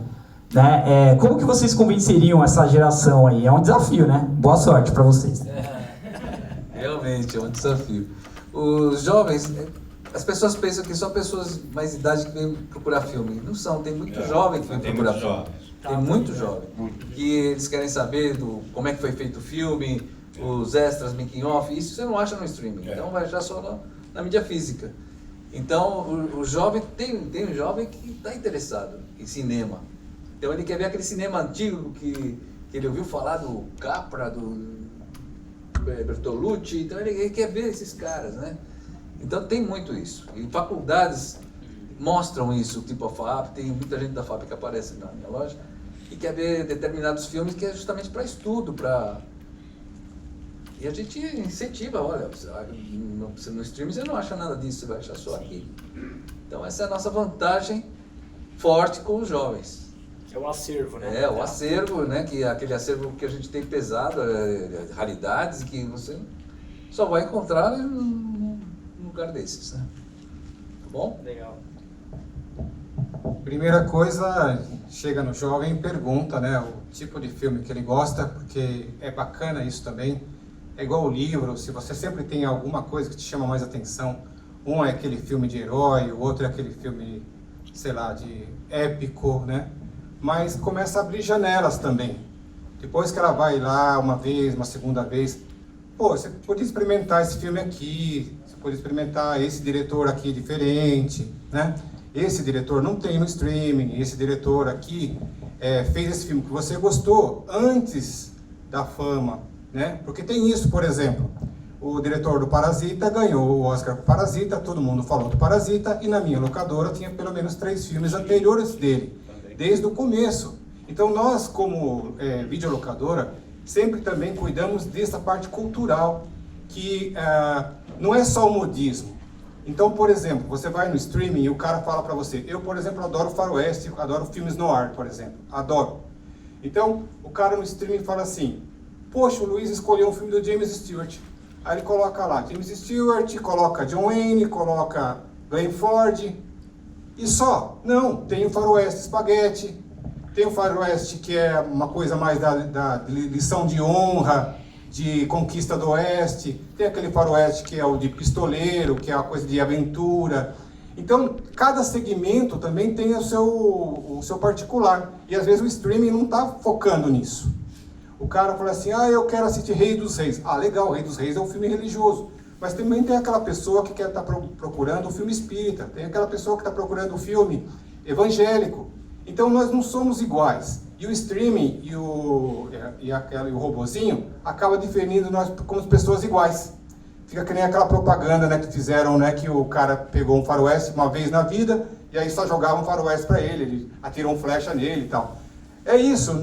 Né? Como que vocês convenceriam essa geração aí? É um desafio, né? Boa sorte para vocês. Realmente, é um desafio. Os jovens, as pessoas pensam que só pessoas mais de idade que vêm procurar filme. Não são, tem muito jovem que vem procurar filme. Tem muito jovem. Que eles querem saber como é que foi feito o filme, os extras, making off, isso você não acha no streaming. Então vai achar só na mídia física. Então o jovem, tem um jovem que está interessado em cinema. Então ele quer ver aquele cinema antigo que ele ouviu falar do Capra, do Bertolucci, então ele quer ver esses caras, né? Então tem muito isso. E faculdades mostram isso, tipo a FAP, tem muita gente da FAP que aparece na minha loja e quer ver determinados filmes que é justamente para estudo, e a gente incentiva, olha, no streaming você não acha nada disso, você vai achar só aqui. Então essa é a nossa vantagem forte com os jovens. É o acervo, né? O acervo, né? Que é aquele acervo que a gente tem pesado, raridades, que você só vai encontrar num lugar desses, né? Tá bom? Legal. Primeira coisa, chega no jovem e pergunta, né? O tipo de filme que ele gosta, porque é bacana isso também. É igual o livro, se você sempre tem alguma coisa que te chama mais atenção, um é aquele filme de herói, o outro é aquele filme, sei lá, de épico, né? Mas começa a abrir janelas também. Depois que ela vai lá uma vez, uma segunda vez, você pode experimentar esse filme aqui, você pode experimentar esse diretor aqui diferente, né? Esse diretor não tem no streaming, esse diretor aqui fez esse filme que você gostou antes da fama, né? Porque tem isso, por exemplo, o diretor do Parasita ganhou o Oscar por Parasita, todo mundo falou do Parasita, e na minha locadora tinha pelo menos 3 filmes anteriores dele, desde o começo. Então nós, como videolocadora, sempre também cuidamos dessa parte cultural, que não é só o modismo. Então, por exemplo, você vai no streaming e o cara fala para você, eu, por exemplo, adoro faroeste, adoro filmes noir, por exemplo, adoro. Então, o cara no streaming fala assim, poxa, o Luiz escolheu um filme do James Stewart. Aí ele coloca lá, James Stewart, coloca John Wayne, coloca Glenn Ford, e só. Não, tem o faroeste spaghetti, tem o faroeste que é uma coisa mais da lição de honra, de conquista do oeste, tem aquele faroeste que é o de pistoleiro, que é uma coisa de aventura. Então, cada segmento também tem o seu particular, e às vezes o streaming não está focando nisso. O cara fala assim, eu quero assistir Rei dos Reis. Legal, Rei dos Reis é um filme religioso. Mas também tem aquela pessoa que quer estar procurando um filme espírita, tem aquela pessoa que está procurando um filme evangélico. Então nós não somos iguais. E o streaming e o robozinho acaba definindo nós como pessoas iguais. Fica que nem aquela propaganda, né, que fizeram, né, que o cara pegou um faroeste uma vez na vida e aí só jogava um faroeste para ele atirou um flecha nele e tal. É isso,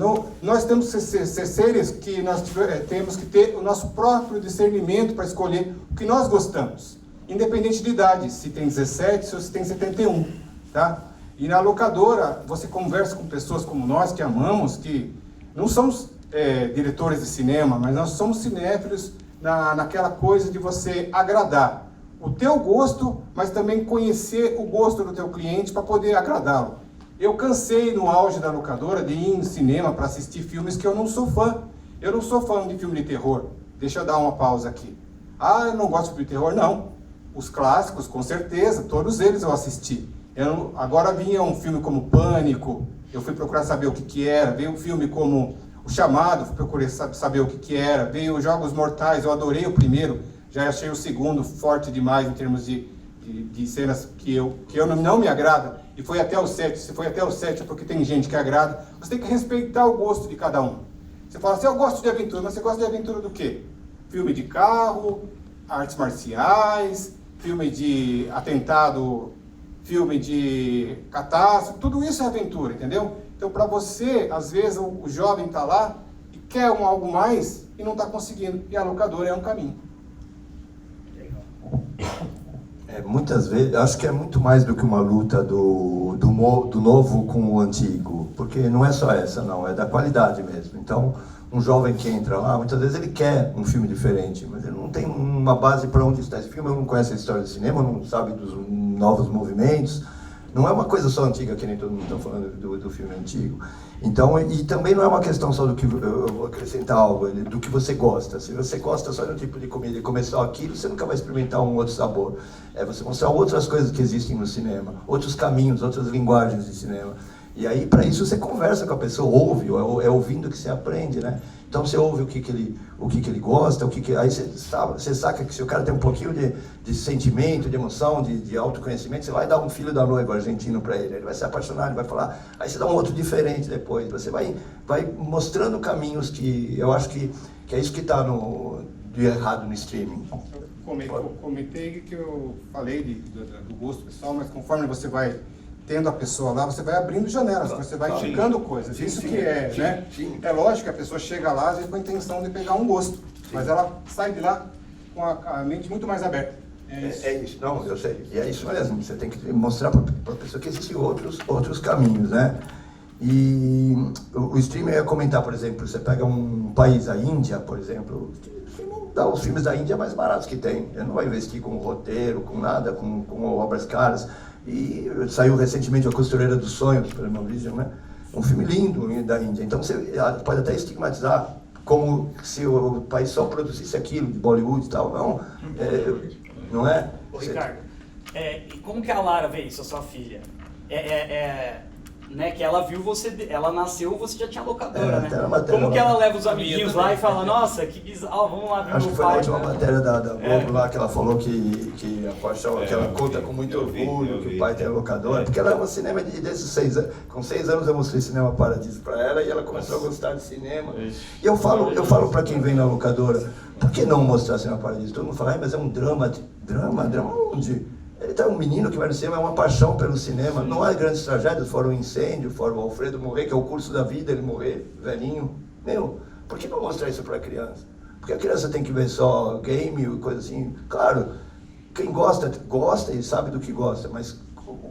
nós temos que ser seres que nós temos que ter o nosso próprio discernimento para escolher o que nós gostamos, independente de idade, se tem 17 ou se tem 71, tá? E na locadora, você conversa com pessoas como nós, que amamos, que não somos diretores de cinema, mas nós somos cinéfilos naquela coisa de você agradar o teu gosto, mas também conhecer o gosto do teu cliente para poder agradá-lo. Eu cansei no auge da locadora de ir no cinema para assistir filmes que eu não sou fã. Eu não sou fã de filme de terror. Deixa eu dar uma pausa aqui. Eu não gosto de filme de terror, não. Os clássicos, com certeza, todos eles eu assisti. Agora vinha um filme como Pânico, eu fui procurar saber o que era. Veio um filme como O Chamado, fui procurar saber o que era. Veio Jogos Mortais, eu adorei o primeiro, já achei o segundo forte demais em termos de de cenas que eu não me agrada, e foi até o 7, se foi até o 7 é porque tem gente que agrada, você tem que respeitar o gosto de cada um. Você fala assim, eu gosto de aventura, mas você gosta de aventura do quê? Filme de carro, artes marciais, filme de atentado, filme de catástrofe, tudo isso é aventura, entendeu? Então, para você, às vezes, o jovem está lá e quer algo mais e não está conseguindo, e a locadora é um caminho. Muitas vezes, acho que é muito mais do que uma luta do novo com o antigo, porque não é só essa, não, é da qualidade mesmo. Então, um jovem que entra lá, muitas vezes ele quer um filme diferente, mas ele não tem uma base para onde está esse filme, ele não conhece a história do cinema, não sabe dos novos movimentos. Não é uma coisa só antiga, que nem todo mundo está falando do filme antigo. Então, e também não é uma questão só do que, eu vou acrescentar algo, do que você gosta. Se você gosta só de um tipo de comida e comer só aquilo, você nunca vai experimentar um outro sabor. É você mostrar outras coisas que existem no cinema, outros caminhos, outras linguagens de cinema. E aí, para isso, você conversa com a pessoa, ouve, é ouvindo que você aprende, né? Então, você ouve o que ele gosta, aí você saca que se o cara tem um pouquinho de sentimento, de emoção, de autoconhecimento, você vai dar um filho da noiva argentino para ele vai se apaixonar, ele vai falar, aí você dá um outro diferente depois, você vai mostrando caminhos que eu acho que é isso que está de errado no streaming. Comentei que eu falei do gosto pessoal, mas conforme você vai tendo a pessoa lá, você vai abrindo janelas, você vai indicando coisas. Isso que é, né? É lógico que a pessoa chega lá, às vezes, com a intenção de pegar um gosto, mas ela sai de lá com a mente muito mais aberta. É isso, não, eu sei. E é isso mesmo, você tem que mostrar para a pessoa que existem outros caminhos, né? E o streamer ia comentar, por exemplo, você pega um país, a Índia, por exemplo, dá os filmes da Índia mais baratos que tem. Ele não vai investir com roteiro, com nada, com obras caras. E saiu recentemente A Costureira dos Sonhos, pelo Maurício, né? Um filme lindo da Índia. Então você pode até estigmatizar como se o país só produzisse aquilo, de Bollywood e tal. Não, não é? Ô, Ricardo, e como que a Lara vê isso, a sua filha? Né, que ela viu você, ela nasceu, você já tinha locadora, né? Como que ela leva os amiguinhos lá e fala, nossa, que bizarro, vamos lá ver Acho meu que foi pai. a última matéria da Globo lá, que ela falou que a paixão, que ela conta com muito orgulho, que o pai tem a locadora, porque ela ama cinema desde 6 anos. Com 6 anos eu mostrei Cinema Paradiso para ela e ela começou a gostar de cinema. E eu falo para quem vem na locadora, por que não mostrar Cinema Paradiso? Todo mundo fala, mas é um drama onde? Ele tá um menino que vai no cinema, é uma paixão pelo cinema. Não há grandes tragédias, fora o incêndio, fora o Alfredo morrer, que é o curso da vida, ele morrer, velhinho. Por que não mostrar isso para a criança? Porque a criança tem que ver só game e coisa assim. Claro, quem gosta e sabe do que gosta, mas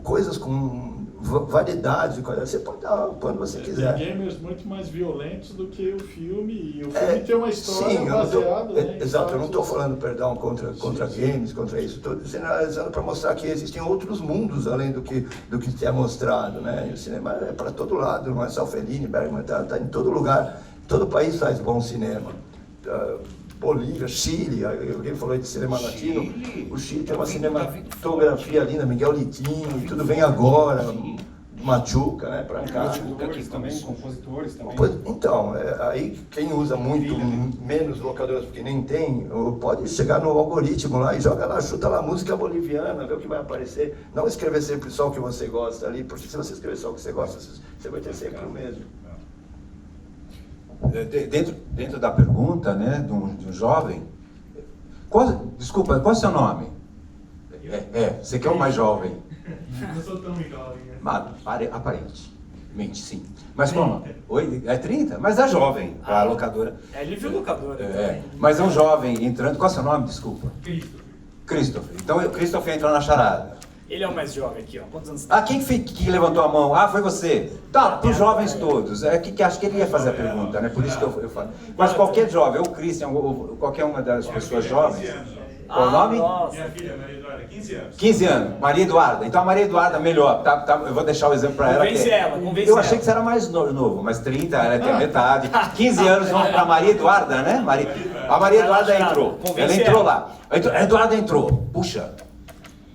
coisas com variedade, você pode dar quando você quiser. Tem gamers muito mais violentos do que o filme, e o filme tem uma história baseada... Exato, eu não estou falando, perdão, contra games, contra isso. Estou generalizando para mostrar que existem outros mundos além do que é mostrado, né? E o cinema é para todo lado, não é só Fellini, Bergman, está em todo lugar. Todo país faz bom cinema. Bolívia, Chile, alguém falou aí de cinema latino, o Chile tem uma cinematografia linda, Miguel Litinho, e tudo vem agora, Machuca, né, pra cá. Compositores também, compositores também. Então, aí quem usa muito, menos locadoras, porque nem tem, pode chegar no algoritmo lá e joga lá, chuta lá música boliviana, vê o que vai aparecer. Não escrever sempre só o que você gosta ali, porque se você escrever só o que você gosta, você vai ter sempre o mesmo. Dentro da pergunta, né, de um jovem, desculpa, qual é o seu nome? Você que é o mais jovem. Não sou tão jovem, né? Aparentemente, sim. Mas como? Oi, é 30? Mas é jovem, a locadora. É livre locadora. Mas é um jovem entrando, qual é o seu nome, desculpa? Christopher. Então o Christopher entrou na charada. Ele é o mais jovem aqui, ó. Quantos anos tem? Quem que levantou a mão? Foi você. Tá, para os jovens todos. Que acho que ele ia fazer a pergunta, né? Por isso que eu falo. Mas qualquer jovem, ou Christian, ou qualquer uma das pessoas jovens. Qual o nome? Minha filha, Maria Eduarda, 15 anos. 15 anos, Maria Eduarda. Então a Maria Eduarda, melhor. Eu vou deixar o exemplo para ela. Convence Eu achei que você era mais novo, mas 30, ela tem a metade. 15 anos, vamos para Maria Eduarda, né? A Maria Eduarda entrou. Ela entrou lá. A Eduarda entrou. Puxa.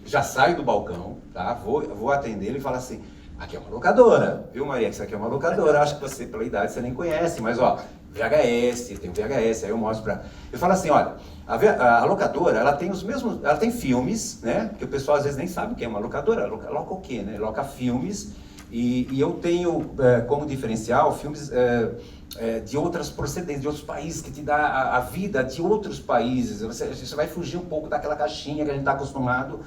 Já saio do balcão, tá? Vou atender ele e falar assim, aqui é uma locadora, viu, Maria? Isso aqui é uma locadora. Acho que você, pela idade, você nem conhece, mas ó, VHS, tem o VHS, aí eu mostro pra... Eu falo assim, olha, A locadora, ela tem os mesmos, ela tem filmes, né? Que o pessoal às vezes nem sabe o que é uma locadora. Loca o quê, né? Loca filmes. E eu tenho como diferencial filmes de outras procedências, de outros países, que te dá a vida de outros países. Você vai fugir um pouco daquela caixinha que a gente está acostumado.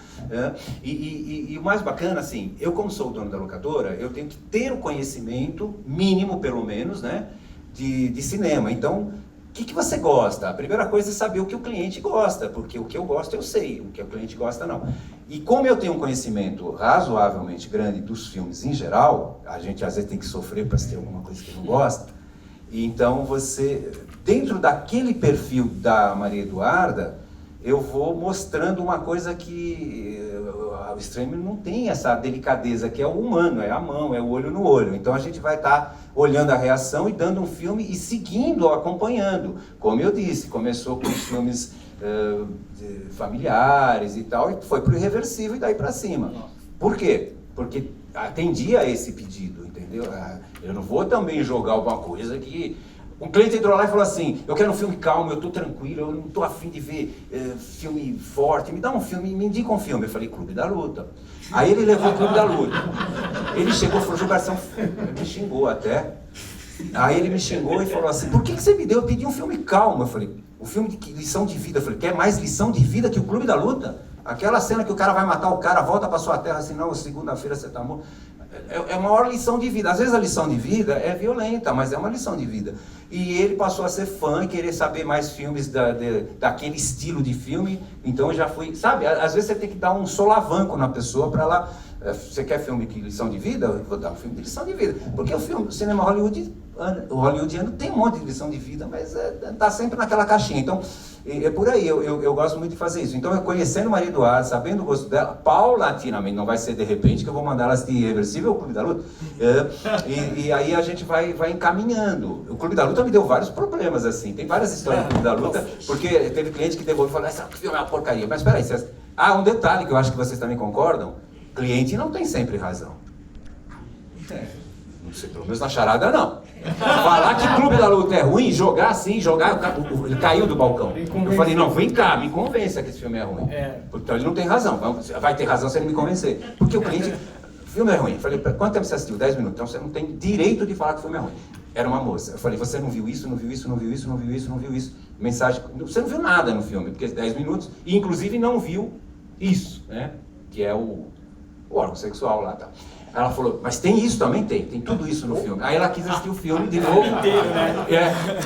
E o mais bacana, assim, eu como sou o dono da locadora, eu tenho que ter o conhecimento, mínimo pelo menos, né, de cinema. Então, o que você gosta? A primeira coisa é saber o que o cliente gosta, porque o que eu gosto eu sei, o que o cliente gosta não. E como eu tenho um conhecimento razoavelmente grande dos filmes em geral, a gente às vezes tem que sofrer para ter alguma coisa que não gosta, e então você, dentro daquele perfil da Maria Eduarda, eu vou mostrando uma coisa que o streaming não tem essa delicadeza, que é o humano, é a mão, é o olho no olho. Então a gente vai estar olhando a reação e dando um filme e seguindo, acompanhando. Como eu disse, começou com os filmes familiares e tal, e foi pro irreversível e daí para cima. Por quê? Porque atendia a esse pedido, entendeu? Eu não vou também jogar alguma coisa que... Um cliente entrou lá e falou assim, eu quero um filme calmo, eu tô tranquilo, eu não tô afim de ver filme forte, me dá um filme, me indica um filme. Eu falei, Clube da Luta. Aí ele levou o Clube da Luta. Ele chegou e falou, Gilberto, me xingou até. Aí ele me xingou e falou assim, por que você me deu? Eu pedi um filme calmo. Eu falei, um filme de lição de vida. Eu falei, quer mais lição de vida que o Clube da Luta? Aquela cena que o cara vai matar o cara, volta pra sua terra assim, não, segunda-feira você tá morto. É a maior lição de vida. Às vezes a lição de vida é violenta, mas é uma lição de vida. E ele passou a ser fã e querer saber mais filmes daquele estilo de filme. Então eu já fui... Sabe, às vezes você tem que dar um solavanco na pessoa para ela... Você quer filme de lição de vida? Eu vou dar um filme de lição de vida. Porque o cinema hollywoodiano tem um monte de lição de vida, mas tá sempre naquela caixinha. Então, é por aí, eu gosto muito de fazer isso. Então, eu conhecendo Maria Eduarda, sabendo o gosto dela, paulatinamente, não vai ser de repente que eu vou mandar ela assistir Irreversível ou Clube da Luta. E aí a gente vai encaminhando. O Clube da Luta me deu vários problemas, assim. Tem várias histórias do Clube da Luta, porque teve cliente que devolveu e falou, esse filme é uma porcaria. Mas peraí, um detalhe que eu acho que vocês também concordam, cliente não tem sempre razão. Não sei, pelo menos na charada não. Falar que Clube da Luta é ruim, jogar assim, ele caiu do balcão. Eu falei, não, vem cá, me convença que esse filme é ruim. Então ele não tem razão, vai ter razão se ele me convencer. Porque o cliente, o filme é ruim. Eu falei, quanto tempo você assistiu? 10 minutos. Então você não tem direito de falar que o filme é ruim. Era uma moça. Eu falei, você não viu isso, não viu isso, não viu isso, não viu isso, não viu isso. Mensagem, você não viu nada no filme, porque 10 minutos, e inclusive não viu isso, né? Que é o órgão sexual lá, tá? Ela falou, mas tem isso também? Tem tudo isso no filme. Aí ela quis assistir o filme de novo. Inteiro, né?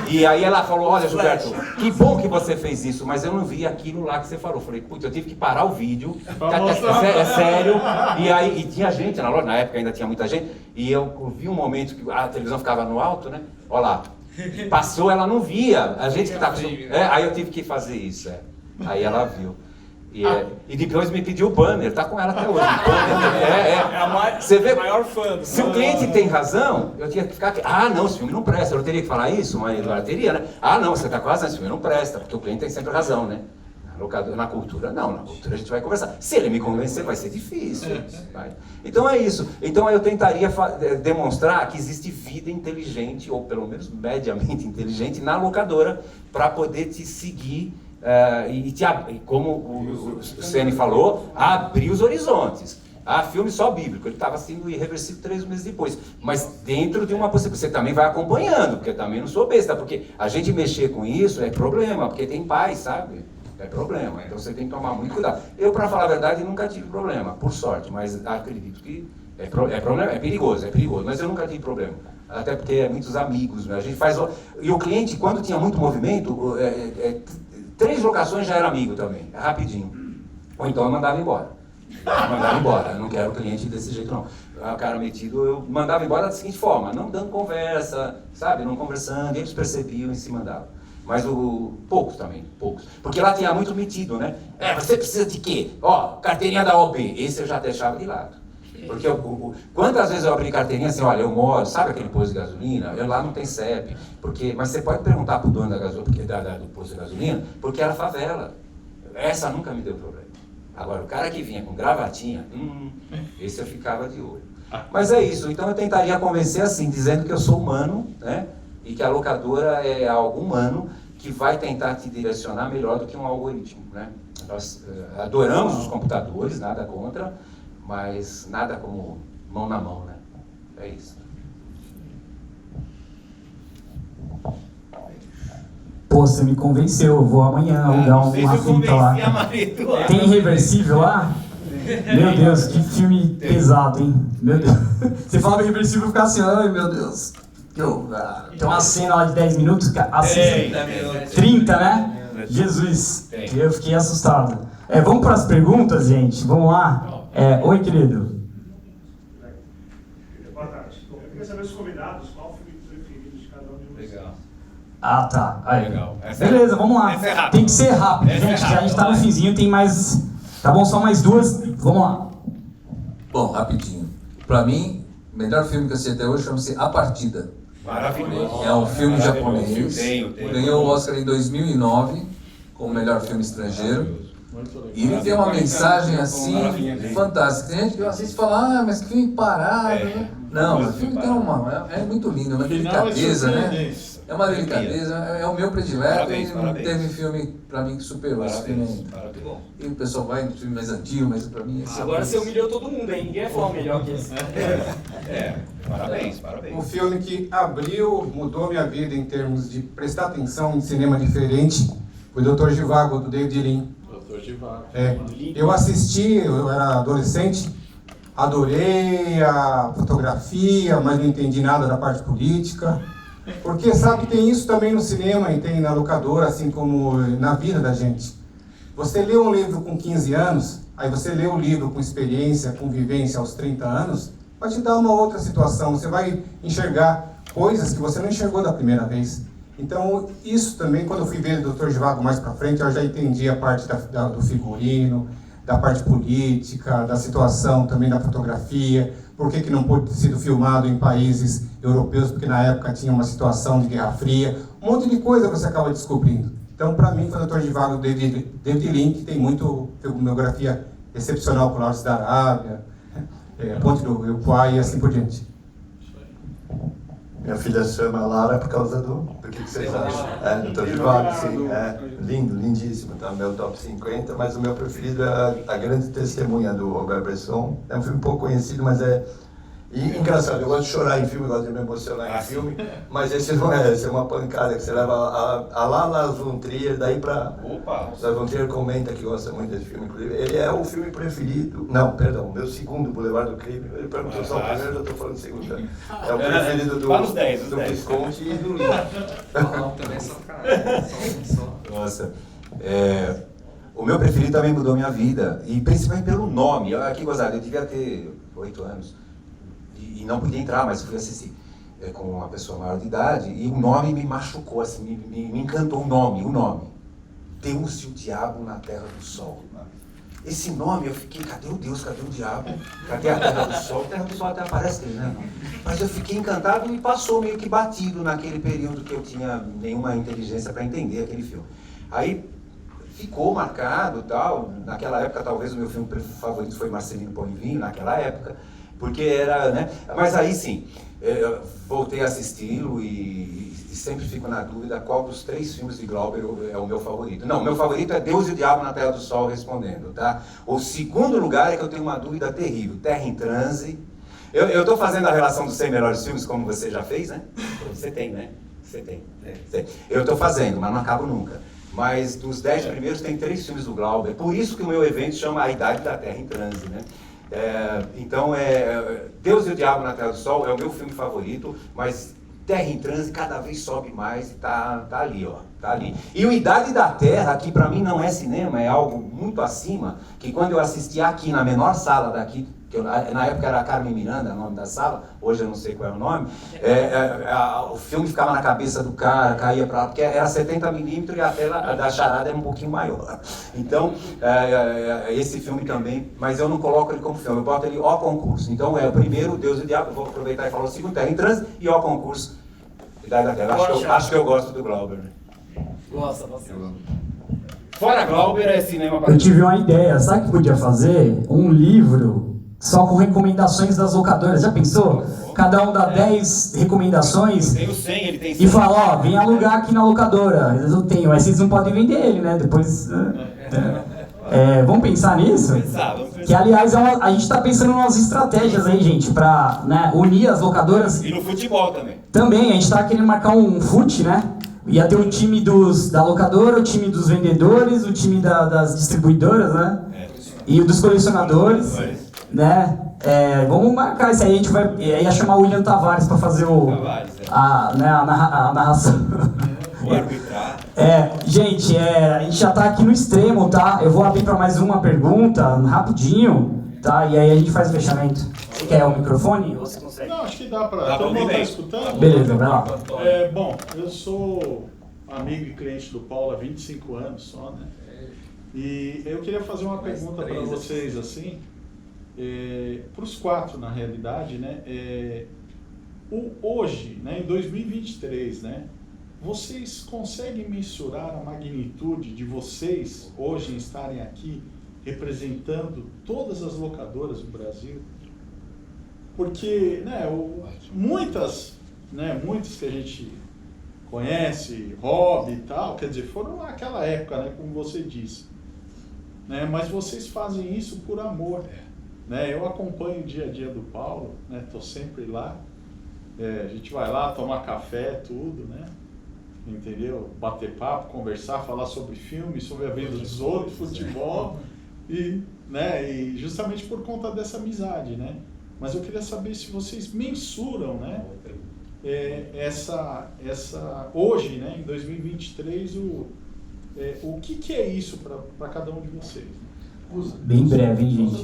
E aí ela falou, olha, Gilberto, que bom que você fez isso, mas eu não vi aquilo lá que você falou. Eu falei, putz, eu tive que parar o vídeo, é sério. E tinha gente na loja, na época ainda tinha muita gente, e eu vi um momento que a televisão ficava no alto, né? Olha lá, passou, ela não via, a gente que estava... aí eu tive que fazer isso, Aí ela viu. E depois me pediu o banner, tá com ela até hoje. Você vê, maior fã. Se o cliente tem razão, eu tinha que ficar aqui. Ah, não, esse filme não presta. Eu não teria que falar isso, mas eu teria, né? Ah, não, você tá com razão, esse filme não presta, porque o cliente tem sempre razão, né? Na cultura, não. Na cultura a gente vai conversar. Se ele me convencer, vai ser difícil. Então é isso. Então eu tentaria demonstrar que existe vida inteligente, ou pelo menos mediamente inteligente, na locadora, para poder te seguir. Como o Ceni falou, abrir os horizontes. Filme só bíblico, ele estava sendo irreversível 3 meses depois, mas dentro de uma possibilidade, você também vai acompanhando, porque eu também não sou besta, porque a gente mexer com isso é problema, porque tem paz, sabe? É problema, então você tem que tomar muito cuidado. Eu, para falar a verdade, nunca tive problema, por sorte, mas acredito que é perigoso, mas eu nunca tive problema. Até porque muitos amigos, né? A gente faz... E o cliente, quando tinha muito movimento, 3 locações já era amigo também, rapidinho. Ou então eu mandava embora. Eu não quero cliente desse jeito não. O cara metido, eu mandava embora da seguinte forma, não dando conversa, sabe, não conversando, eles percebiam e se mandavam. Mas poucos também. Porque lá tinha muito metido, né? Você precisa de quê? Carteirinha da OP, esse eu já deixava de lado. Porque quantas vezes eu abri carteirinha assim, olha, eu moro, sabe aquele posto de gasolina? Lá não tem CEP. Mas você pode perguntar pro dono do posto de gasolina, porque era favela. Essa nunca me deu problema. Agora, o cara que vinha com gravatinha, esse eu ficava de olho. Mas é isso, então eu tentaria convencer assim, dizendo que eu sou humano, né? E que a locadora é algo humano, que vai tentar te direcionar melhor do que um algoritmo, né? Nós adoramos os computadores, nada contra, mas nada como mão na mão, né? É isso. Pô, você me convenceu, eu vou amanhã alugar uma fita lá. Tem reversível lá? Meu Deus, que filme pesado, hein? Meu Deus. Você falava reversível e ficava assim, ai meu Deus. Tem uma cena lá de 10 minutos, assiste 30, né? Jesus, eu fiquei assustado. Vamos para as perguntas, gente? Vamos lá? Oi, querido. Boa tarde. Eu queria saber os convidados, qual o filme preferido de cada um de vocês. Legal. Ah, tá. Aí. Legal. Beleza, vamos lá. Essa é rápido. Tem que ser rápido, gente. Já a gente tá no finzinho, tem mais... Tá bom, só mais duas. Vamos lá. Bom, rapidinho. Pra mim, o melhor filme que eu assisti até hoje chama-se A Partida. Maravilhoso. É um filme japonês. Tenho. Ganhou o Oscar em 2009 como melhor filme estrangeiro. E ele tem uma mensagem assim fantástica. Tem gente que assiste e fala, mas que filme parado, né? Não, o filme tem é muito lindo, é uma delicadeza, né? É uma delicadeza, é o meu predileto e não teve filme pra mim que superou esse filme ainda. E o pessoal vai no filme mais antigo, mas pra mim esse Agora você humilhou todo mundo, hein? Ninguém vai falar melhor que esse. Parabéns. Um filme que abriu, mudou minha vida em termos de prestar atenção em cinema diferente, foi Dr. Zhivago, do David Lean. Dr. Zhivago. Eu assisti, eu era adolescente, adorei a fotografia, mas não entendi nada da parte política. Porque sabe, tem isso também no cinema e tem na locadora, assim como na vida da gente. Você lê um livro com 15 anos, aí você lê o livro com experiência, com vivência aos 30 anos, vai te dar uma outra situação, você vai enxergar coisas que você não enxergou da primeira vez. Então, isso também, quando eu fui ver o Dr. Zhivago mais pra frente, eu já entendi a parte do figurino, da parte política, da situação também da fotografia, por que não pôde ter sido filmado em países europeus, porque na época tinha uma situação de Guerra Fria, um monte de coisa você acaba descobrindo. Então, para mim, foi o Dr. Zhivago David Lean, que tem muito filmografia excepcional com Lawrence da Arábia, Ponte do Uruguai e assim por diante. Minha filha chama Lara por causa do que vocês acham. Dr. Zhivago, sim, lindo, lindíssimo, tá no meu top 50, mas o meu preferido é A Grande Testemunha, do Robert Bresson. É um filme pouco conhecido, mas E engraçado, eu gosto de chorar em filme, eu gosto de me emocionar em filme, mas esse não é, esse é uma pancada que você leva a Lars von Trier, daí pra... Lars von Trier comenta que gosta muito desse filme, inclusive. Ele é o filme preferido... Não, perdão, meu segundo, Boulevard do Crime. Ele perguntou só o primeiro, eu estou falando o segundo. É o preferido do Visconti e do Lima. Nossa, o meu preferido também mudou minha vida, e principalmente pelo nome. Aqui, gozado, eu devia ter 8 anos. E não podia entrar, mas fui assistir com uma pessoa maior de idade, e o nome me machucou, assim, me encantou o nome. Deus e o Diabo na Terra do Sol. Esse nome eu fiquei, cadê o Deus, cadê o Diabo? Cadê a Terra do Sol? A Terra do Sol até aparece ali, né? Mas eu fiquei encantado e passou meio que batido naquele período que eu tinha nenhuma inteligência para entender aquele filme. Aí ficou marcado e tal, naquela época talvez o meu filme favorito foi Marcelino Polivinho, naquela época, porque era, né? Mas aí sim, eu voltei a assisti-lo e sempre fico na dúvida qual dos 3 filmes de Glauber é o meu favorito. Não, o meu favorito é Deus e o Diabo na Terra do Sol, respondendo, tá? O segundo lugar é que eu tenho uma dúvida terrível, Terra em Transe. Eu estou fazendo a relação dos 100 melhores filmes, como você já fez, né? Você tem, né? Você tem. Eu estou fazendo, mas não acabo nunca. Mas dos 10 primeiros tem 3 filmes do Glauber. Por isso que o meu evento chama A Idade da Terra em Transe, né? Então, Deus e o Diabo na Terra do Sol é o meu filme favorito, mas Terra em Transe cada vez sobe mais e tá ali, ó, tá ali. E o Idade da Terra, que para mim não é cinema, é algo muito acima, que quando eu assisti aqui na menor sala daqui, que na época era Carmen Miranda, o nome da sala, hoje eu não sei qual é o nome, o filme ficava na cabeça do cara, caía para lá, porque era 70mm e a tela da charada era um pouquinho maior. Então, esse filme também, mas eu não coloco ele como filme, eu boto ele ó concurso. Então é o primeiro, Deus e o Diabo, eu vou aproveitar e falar o segundo, Terra em Transe, e ó concurso, Idade da Terra. Acho que eu gosto do Glauber. Gosta bastante. Fora Glauber é cinema para... Eu tive uma ideia, sabe o que podia fazer? Um livro só com recomendações das locadoras. Já pensou? Cada um dá 10 recomendações Tem o 100, ele tem 100. e fala, ó, vem alugar aqui na locadora. Eu tenho, mas vocês não podem vender ele, né? Depois... vamos pensar nisso? Vamos pensar. Que, aliás, a gente tá pensando em umas estratégias aí, gente, pra, né, unir as locadoras. E no futebol também. Também, a gente tá querendo marcar um fute, né? Ia ter o time da locadora, o time dos vendedores, o time das distribuidoras, né? E o dos colecionadores, né? Vamos marcar isso aí, a gente ia chamar o William Tavares pra fazer a narração. Vou arbitrar. Gente, a gente já tá aqui no extremo, tá? Eu vou abrir pra mais uma pergunta, rapidinho, tá? E aí a gente faz o fechamento. Você quer o microfone? Ou você consegue? Não, acho que dá pra... Todo mundo tá escutando? Beleza, vai lá. Bom, eu sou amigo e cliente do Paulo há 25 anos só, né? E eu queria fazer uma pergunta para vocês, assim, para os 4, na realidade, né? Hoje, né, em 2023, né? Vocês conseguem mensurar a magnitude de vocês hoje estarem aqui representando todas as locadoras do Brasil? Porque, né, muitas que a gente conhece, hobby e tal, quer dizer, foram naquela época, né, como você disse. Né, mas vocês fazem isso por amor. Né? Eu acompanho o dia a dia do Paulo, né, tô sempre lá. A gente vai lá tomar café, tudo, né? Entendeu? Bater papo, conversar, falar sobre filmes, sobre a vida dos outros, futebol, e justamente por conta dessa amizade, né? Mas eu queria saber se vocês mensuram, né? Hoje, né, em 2023, o que é isso para cada um de vocês? Bem breve, hein, gente?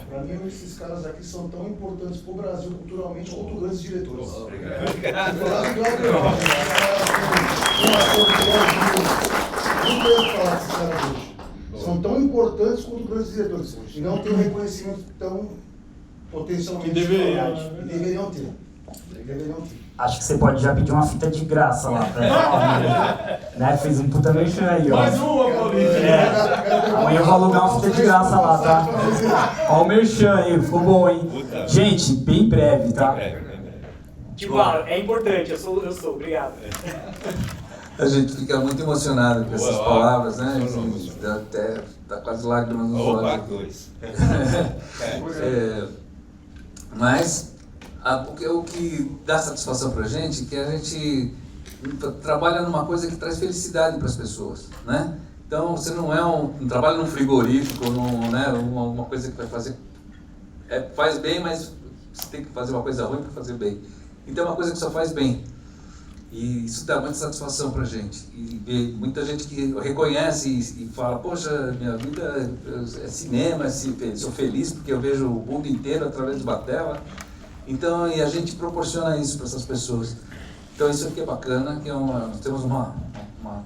Para mim, esses caras aqui são tão importantes para o Brasil culturalmente quanto grandes diretores. Obrigado. São tão importantes quanto grandes diretores. E não têm um reconhecimento tão potencialmente que deveriam ter. Acho que você pode já pedir uma fita de graça lá. Né? Fez um puta merchan aí, ó. Mais uma, Paulinho. Amanhã eu vou alugar uma fita de graça lá, tá? Ó o merchan aí, ficou bom, hein? Gente, bem breve, tá? Tipo, é importante, eu sou, obrigado. A gente fica muito emocionado com essas palavras, né? Dá quase lágrimas nos olhos. Mas o que dá satisfação pra gente é que a gente trabalha numa coisa que traz felicidade para as pessoas, né? Então você não trabalha num frigorífico, né? Uma coisa que vai fazer faz bem, mas você tem que fazer uma coisa ruim para fazer bem. Então é uma coisa que só faz bem. E isso dá muita satisfação pra gente. E muita gente que reconhece e fala, poxa, minha vida é cinema, sou feliz porque eu vejo o mundo inteiro através de uma tela. Então, e a gente proporciona isso para essas pessoas. Então isso aqui é bacana, que nós temos uma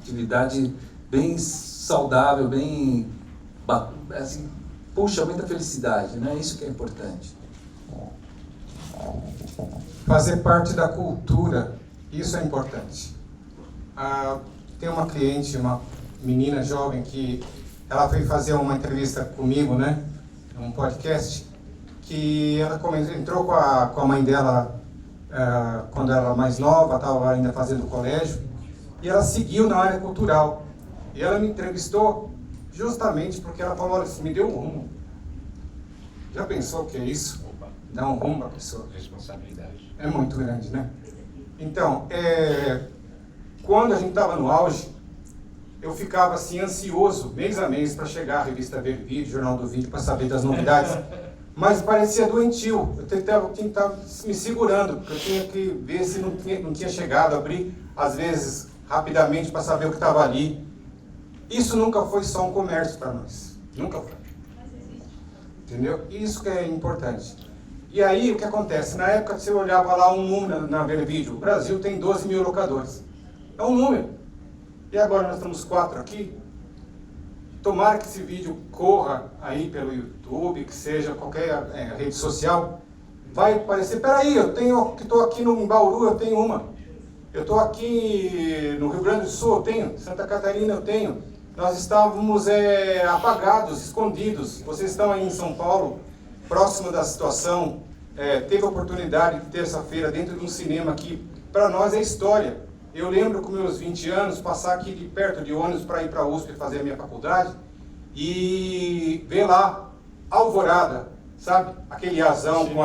atividade bem saudável, bem, assim, puxa muita felicidade, né? Isso que é importante. Fazer parte da cultura, isso é importante. Tem uma cliente, uma menina jovem, que ela foi fazer uma entrevista comigo, né? Um podcast, que ela entrou com a mãe dela quando ela era mais nova, estava ainda fazendo colégio, e ela seguiu na área cultural. E ela me entrevistou justamente porque ela falou, olha, você me deu um rumo. Já pensou o que é isso? Dar um rumo para a pessoa. Responsabilidade. É muito grande, né? Então, quando a gente estava no auge, eu ficava assim ansioso, mês a mês, para chegar a revista Ver Vídeo, Jornal do Vídeo, para saber das novidades. Mas parecia doentio, eu tinha que estar me segurando, porque eu tinha que ver se não tinha chegado, abrir, às vezes, rapidamente, para saber o que estava ali. Isso nunca foi só um comércio para nós, nunca foi. Entendeu? Isso que é importante. E aí, o que acontece? Na época, você olhava lá um número na Ver Vídeo, o Brasil tem 12 mil locadores. É um número. E agora nós estamos 4 aqui. Tomara que esse vídeo corra aí pelo YouTube, que seja qualquer rede social, vai aparecer, peraí, que estou aqui em Bauru, eu tenho uma. Eu estou aqui no Rio Grande do Sul, eu tenho. Santa Catarina, eu tenho. Nós estávamos apagados, escondidos. Vocês estão aí em São Paulo. próximo da situação, teve a oportunidade de terça-feira dentro de um cinema que para nós é história. Eu lembro com meus 20 anos passar aqui de perto de ônibus para ir para a USP fazer a minha faculdade e ver lá Alvorada, sabe? Aquele azão com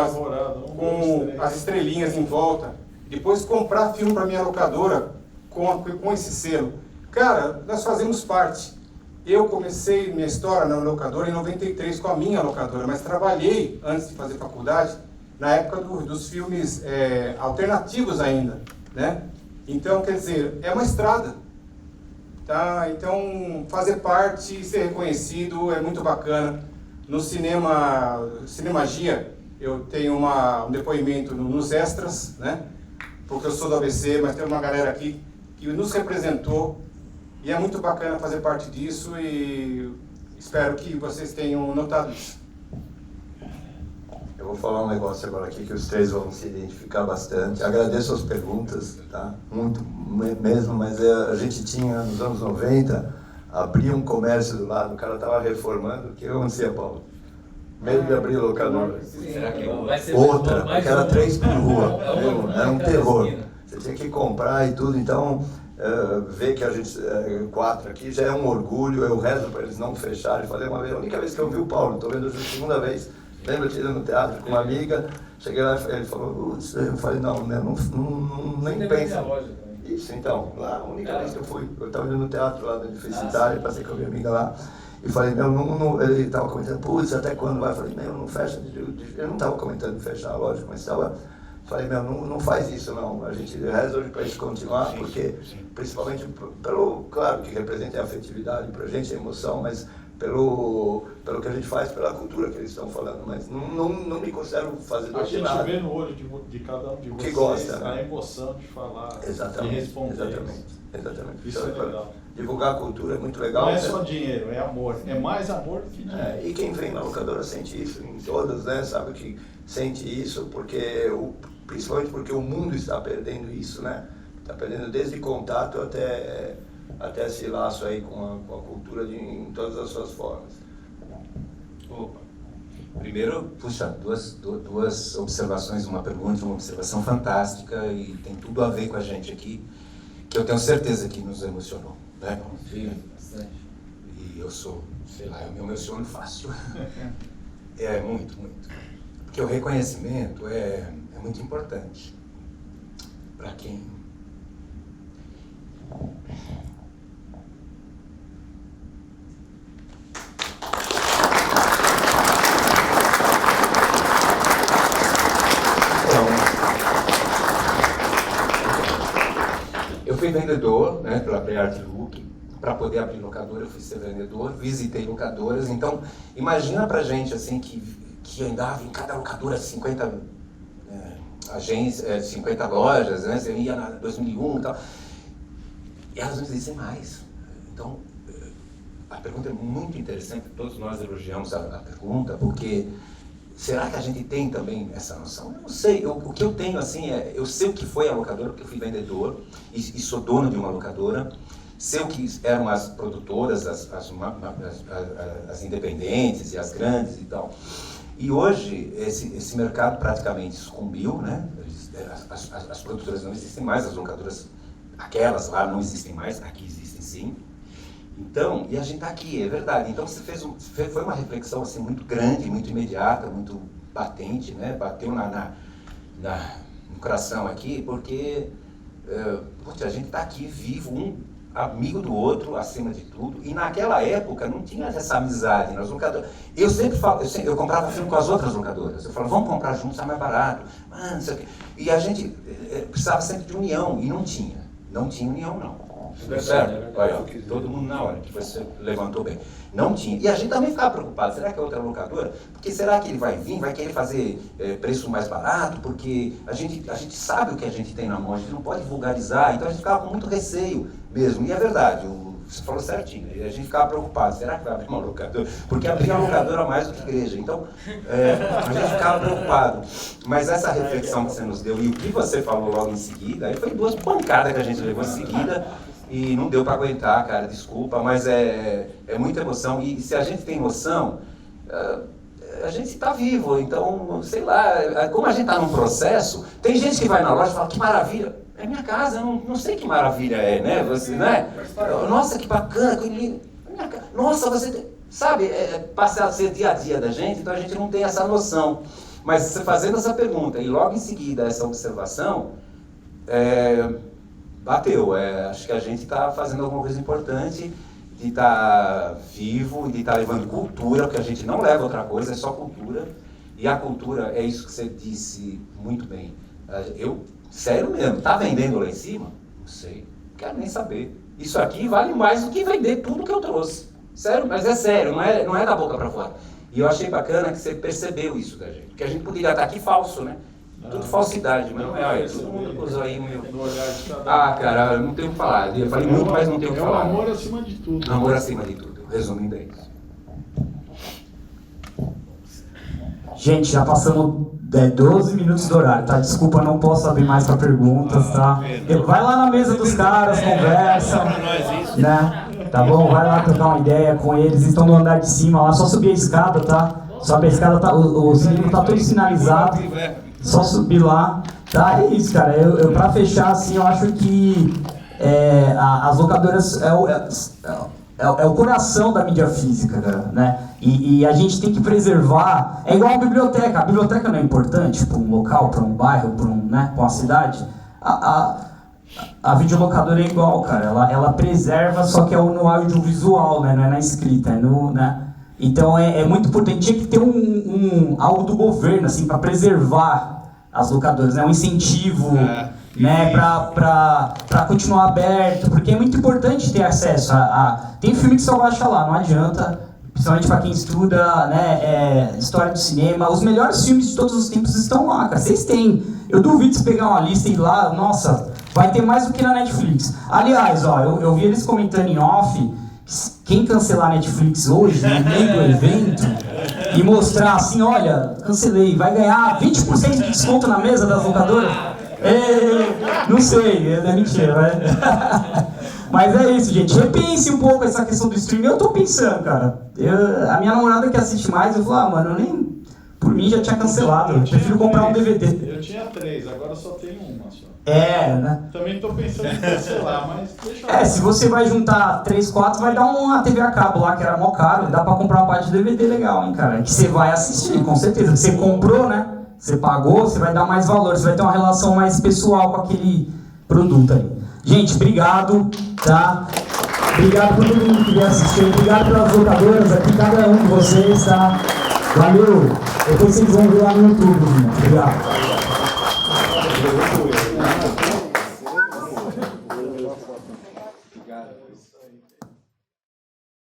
as estrelinhas em volta. Depois comprar filme para minha locadora com esse selo. Cara, nós fazemos parte. Eu comecei minha história na locadora em 93 com a minha locadora, mas trabalhei antes de fazer faculdade na época dos filmes alternativos ainda, né? Então, quer dizer, é uma estrada, tá? Então, fazer parte e ser reconhecido é muito bacana. No Cinema Gia, eu tenho um depoimento nos extras, né? Porque eu sou do ABC, mas tem uma galera aqui que nos representou e é muito bacana fazer parte disso e espero que vocês tenham notado isso. Eu vou falar um negócio agora aqui que os três vão se identificar bastante. Agradeço as perguntas, tá? Muito mesmo, mas a gente tinha, nos anos 90, abria um comércio do lado, o cara estava reformando, o que acontecia, Paulo? Medo de abrir locadora. Será que vai ser Outra, porque era 3 por rua, era um terror. Você tinha que comprar e tudo, então ver que a gente, 4 aqui, já é um orgulho, eu rezo para eles não fecharem. Falei uma vez, a única vez que eu vi o Paulo, estou vendo hoje a segunda vez, lembro de ir no teatro com uma amiga, cheguei lá e ele falou, eu falei, não, nem pensa. Isso, então, lá, a única vez que eu fui, eu estava indo no teatro lá da Universitária, passei com a minha amiga lá, e falei, ele estava comentando, putz, até quando vai? Eu falei, não fecha, eu não estava comentando de fechar, lógico, mas falei, não faz isso não, a gente reza hoje para isso continuar, porque, principalmente, claro que representa a afetividade para a gente, a emoção, mas pelo que a gente faz, pela cultura que eles estão falando, mas não me considero fazedor de nada. A gente vê no olho de cada um de vocês que gosta, né? a emoção de falar, exatamente, de responder. Exatamente. Isso é legal. Divulgar a cultura é muito legal. Não é só dinheiro, é amor. É mais amor do que dinheiro. E quem vem na locadora sente isso, em todas, né? Sabe que sente isso, principalmente porque o mundo está perdendo isso, né? Está perdendo desde contato até esse laço aí com a cultura em todas as suas formas. Opa. Primeiro, puxa, duas observações, uma pergunta e uma observação fantástica e tem tudo a ver com a gente aqui, que eu tenho certeza que nos emocionou, né? Sim, bastante. E eu sou, sei lá, eu me emociono fácil. Muito. Porque o reconhecimento é muito importante para quem... Eu fui vendedor, né, pela Preart Look. Para poder abrir locadora, eu fui ser vendedor, visitei locadoras. Então, imagina pra gente assim que andava em cada locadora 50 agências, 50 lojas, né? Você ia na 2001 e tal. E elas não existem mais. Então, a pergunta é muito interessante, todos nós elogiamos a pergunta, porque será que a gente tem também essa noção? Eu não sei, o que eu tenho assim eu sei o que foi a locadora, porque eu fui vendedor e sou dono de uma locadora, sei o que eram as produtoras, as independentes e as grandes e tal. E hoje esse mercado praticamente sucumbiu, né? As produtoras não existem mais, as locadoras, aquelas lá não existem mais, aqui existem sim. Então, e a gente está aqui, é verdade. Então foi uma reflexão assim, muito grande, muito imediata, muito batente, né? Bateu no coração aqui, porque a gente está aqui vivo, um amigo do outro, acima de tudo. E naquela época não tinha essa amizade nas locadoras. Eu sempre falo, eu comprava filme com as outras locadoras. Eu falava, vamos comprar juntos, é mais barato. Não sei o quê. E a gente precisava sempre de união, e não tinha. Não tinha união, não. Certo? Olha, todo mundo na hora, que você levantou bem. Não tinha. E a gente também ficava preocupado, será que é outra locadora? Porque será que ele vai vir, vai querer fazer preço mais barato? Porque a gente sabe o que a gente tem na mão, a gente não pode vulgarizar, então a gente ficava com muito receio mesmo. E é verdade, você falou certinho, a gente ficava preocupado, será que vai abrir uma locadora? Porque abria a locadora mais do que igreja, então a gente ficava preocupado. Mas essa reflexão que você nos deu e o que você falou logo em seguida, aí foi 2 pancadas que a gente levou em seguida, e não deu para aguentar, cara, desculpa, mas é muita emoção. E se a gente tem emoção, a gente está vivo, então, sei lá, como a gente está num processo, tem gente que vai na loja e fala, que maravilha, é minha casa, eu não sei que maravilha é, né? Você, né? Nossa, que bacana, que lindo. Nossa, você... Sabe, passa a ser dia a dia da gente, então a gente não tem essa noção. Mas fazendo essa pergunta e logo em seguida essa observação, bateu. Acho que a gente está fazendo alguma coisa importante, de estar vivo, de estar levando cultura, porque a gente não leva outra coisa, é só cultura. E a cultura é isso que você disse muito bem. Sério mesmo, tá vendendo lá em cima? Não sei, não quero nem saber. Isso aqui vale mais do que vender tudo que eu trouxe. Sério, mas é sério, não é da boca para fora. E eu achei bacana que você percebeu isso da gente. Porque a gente poderia estar aqui falso, né? Tudo falsidade, mas não é. Olha, todo mundo usou aí meu... cara, não tenho o que falar. Eu falei muito, mas não tenho o que falar. É o amor acima de tudo. Amor acima de tudo. Resumindo, é isso. Gente, já passamos 12 minutos do horário, tá? Desculpa, não posso abrir mais para perguntas, tá? Vai lá na mesa dos caras, conversa, né? Tá bom? Vai lá trocar uma ideia com eles, estão no andar de cima lá, só subir a escada, tá? Sobe a escada, tá, o livro tá todo sinalizado, só subir lá, tá? É isso, cara. Eu pra fechar, assim, eu acho que as locadoras é o coração da mídia física, cara, né? E a gente tem que preservar, é igual a biblioteca não é importante para um local, para um bairro, para uma cidade. A videolocadora é igual, cara, ela preserva, só que é no audiovisual, né? Não é na escrita, né? Então é muito importante, tinha que ter algo do governo, assim, para preservar as locadoras, né? Um incentivo, né? Para continuar aberto, porque é muito importante ter acesso tem filme que só baixa lá, não adianta, principalmente para quem estuda, né? História do cinema, os melhores filmes de todos os tempos estão lá, cara, vocês têm. Eu duvido se pegar uma lista e ir lá, nossa, vai ter mais do que na Netflix. Aliás, ó, eu vi eles comentando em off, quem cancelar a Netflix hoje, no meio do evento, e mostrar assim, olha, cancelei, vai ganhar 20% de desconto na mesa das locadoras? Não sei, é mentira, né? Mas é isso, gente. Repense um pouco essa questão do streaming. Eu tô pensando, cara. A minha namorada que assiste mais, eu falo, mano, eu nem... Por mim já tinha cancelado. Eu prefiro comprar um DVD. Eu tinha 3, agora só tenho uma só. Né? Também tô pensando em cancelar, mas deixa eu... Se você vai juntar 3, 4, vai dar uma TV a cabo lá, que era mó caro. Dá pra comprar uma parte de DVD legal, hein, cara. Que você vai assistir, com certeza. Você comprou, né? Você pagou, você vai dar mais valor. Você vai ter uma relação mais pessoal com aquele produto aí. Gente, obrigado, tá? Obrigado por todo mundo que veio assistir. Obrigado pelas locadoras aqui, cada um de vocês, tá? Valeu! Depois vocês vão ver lá no YouTube, gente. Obrigado.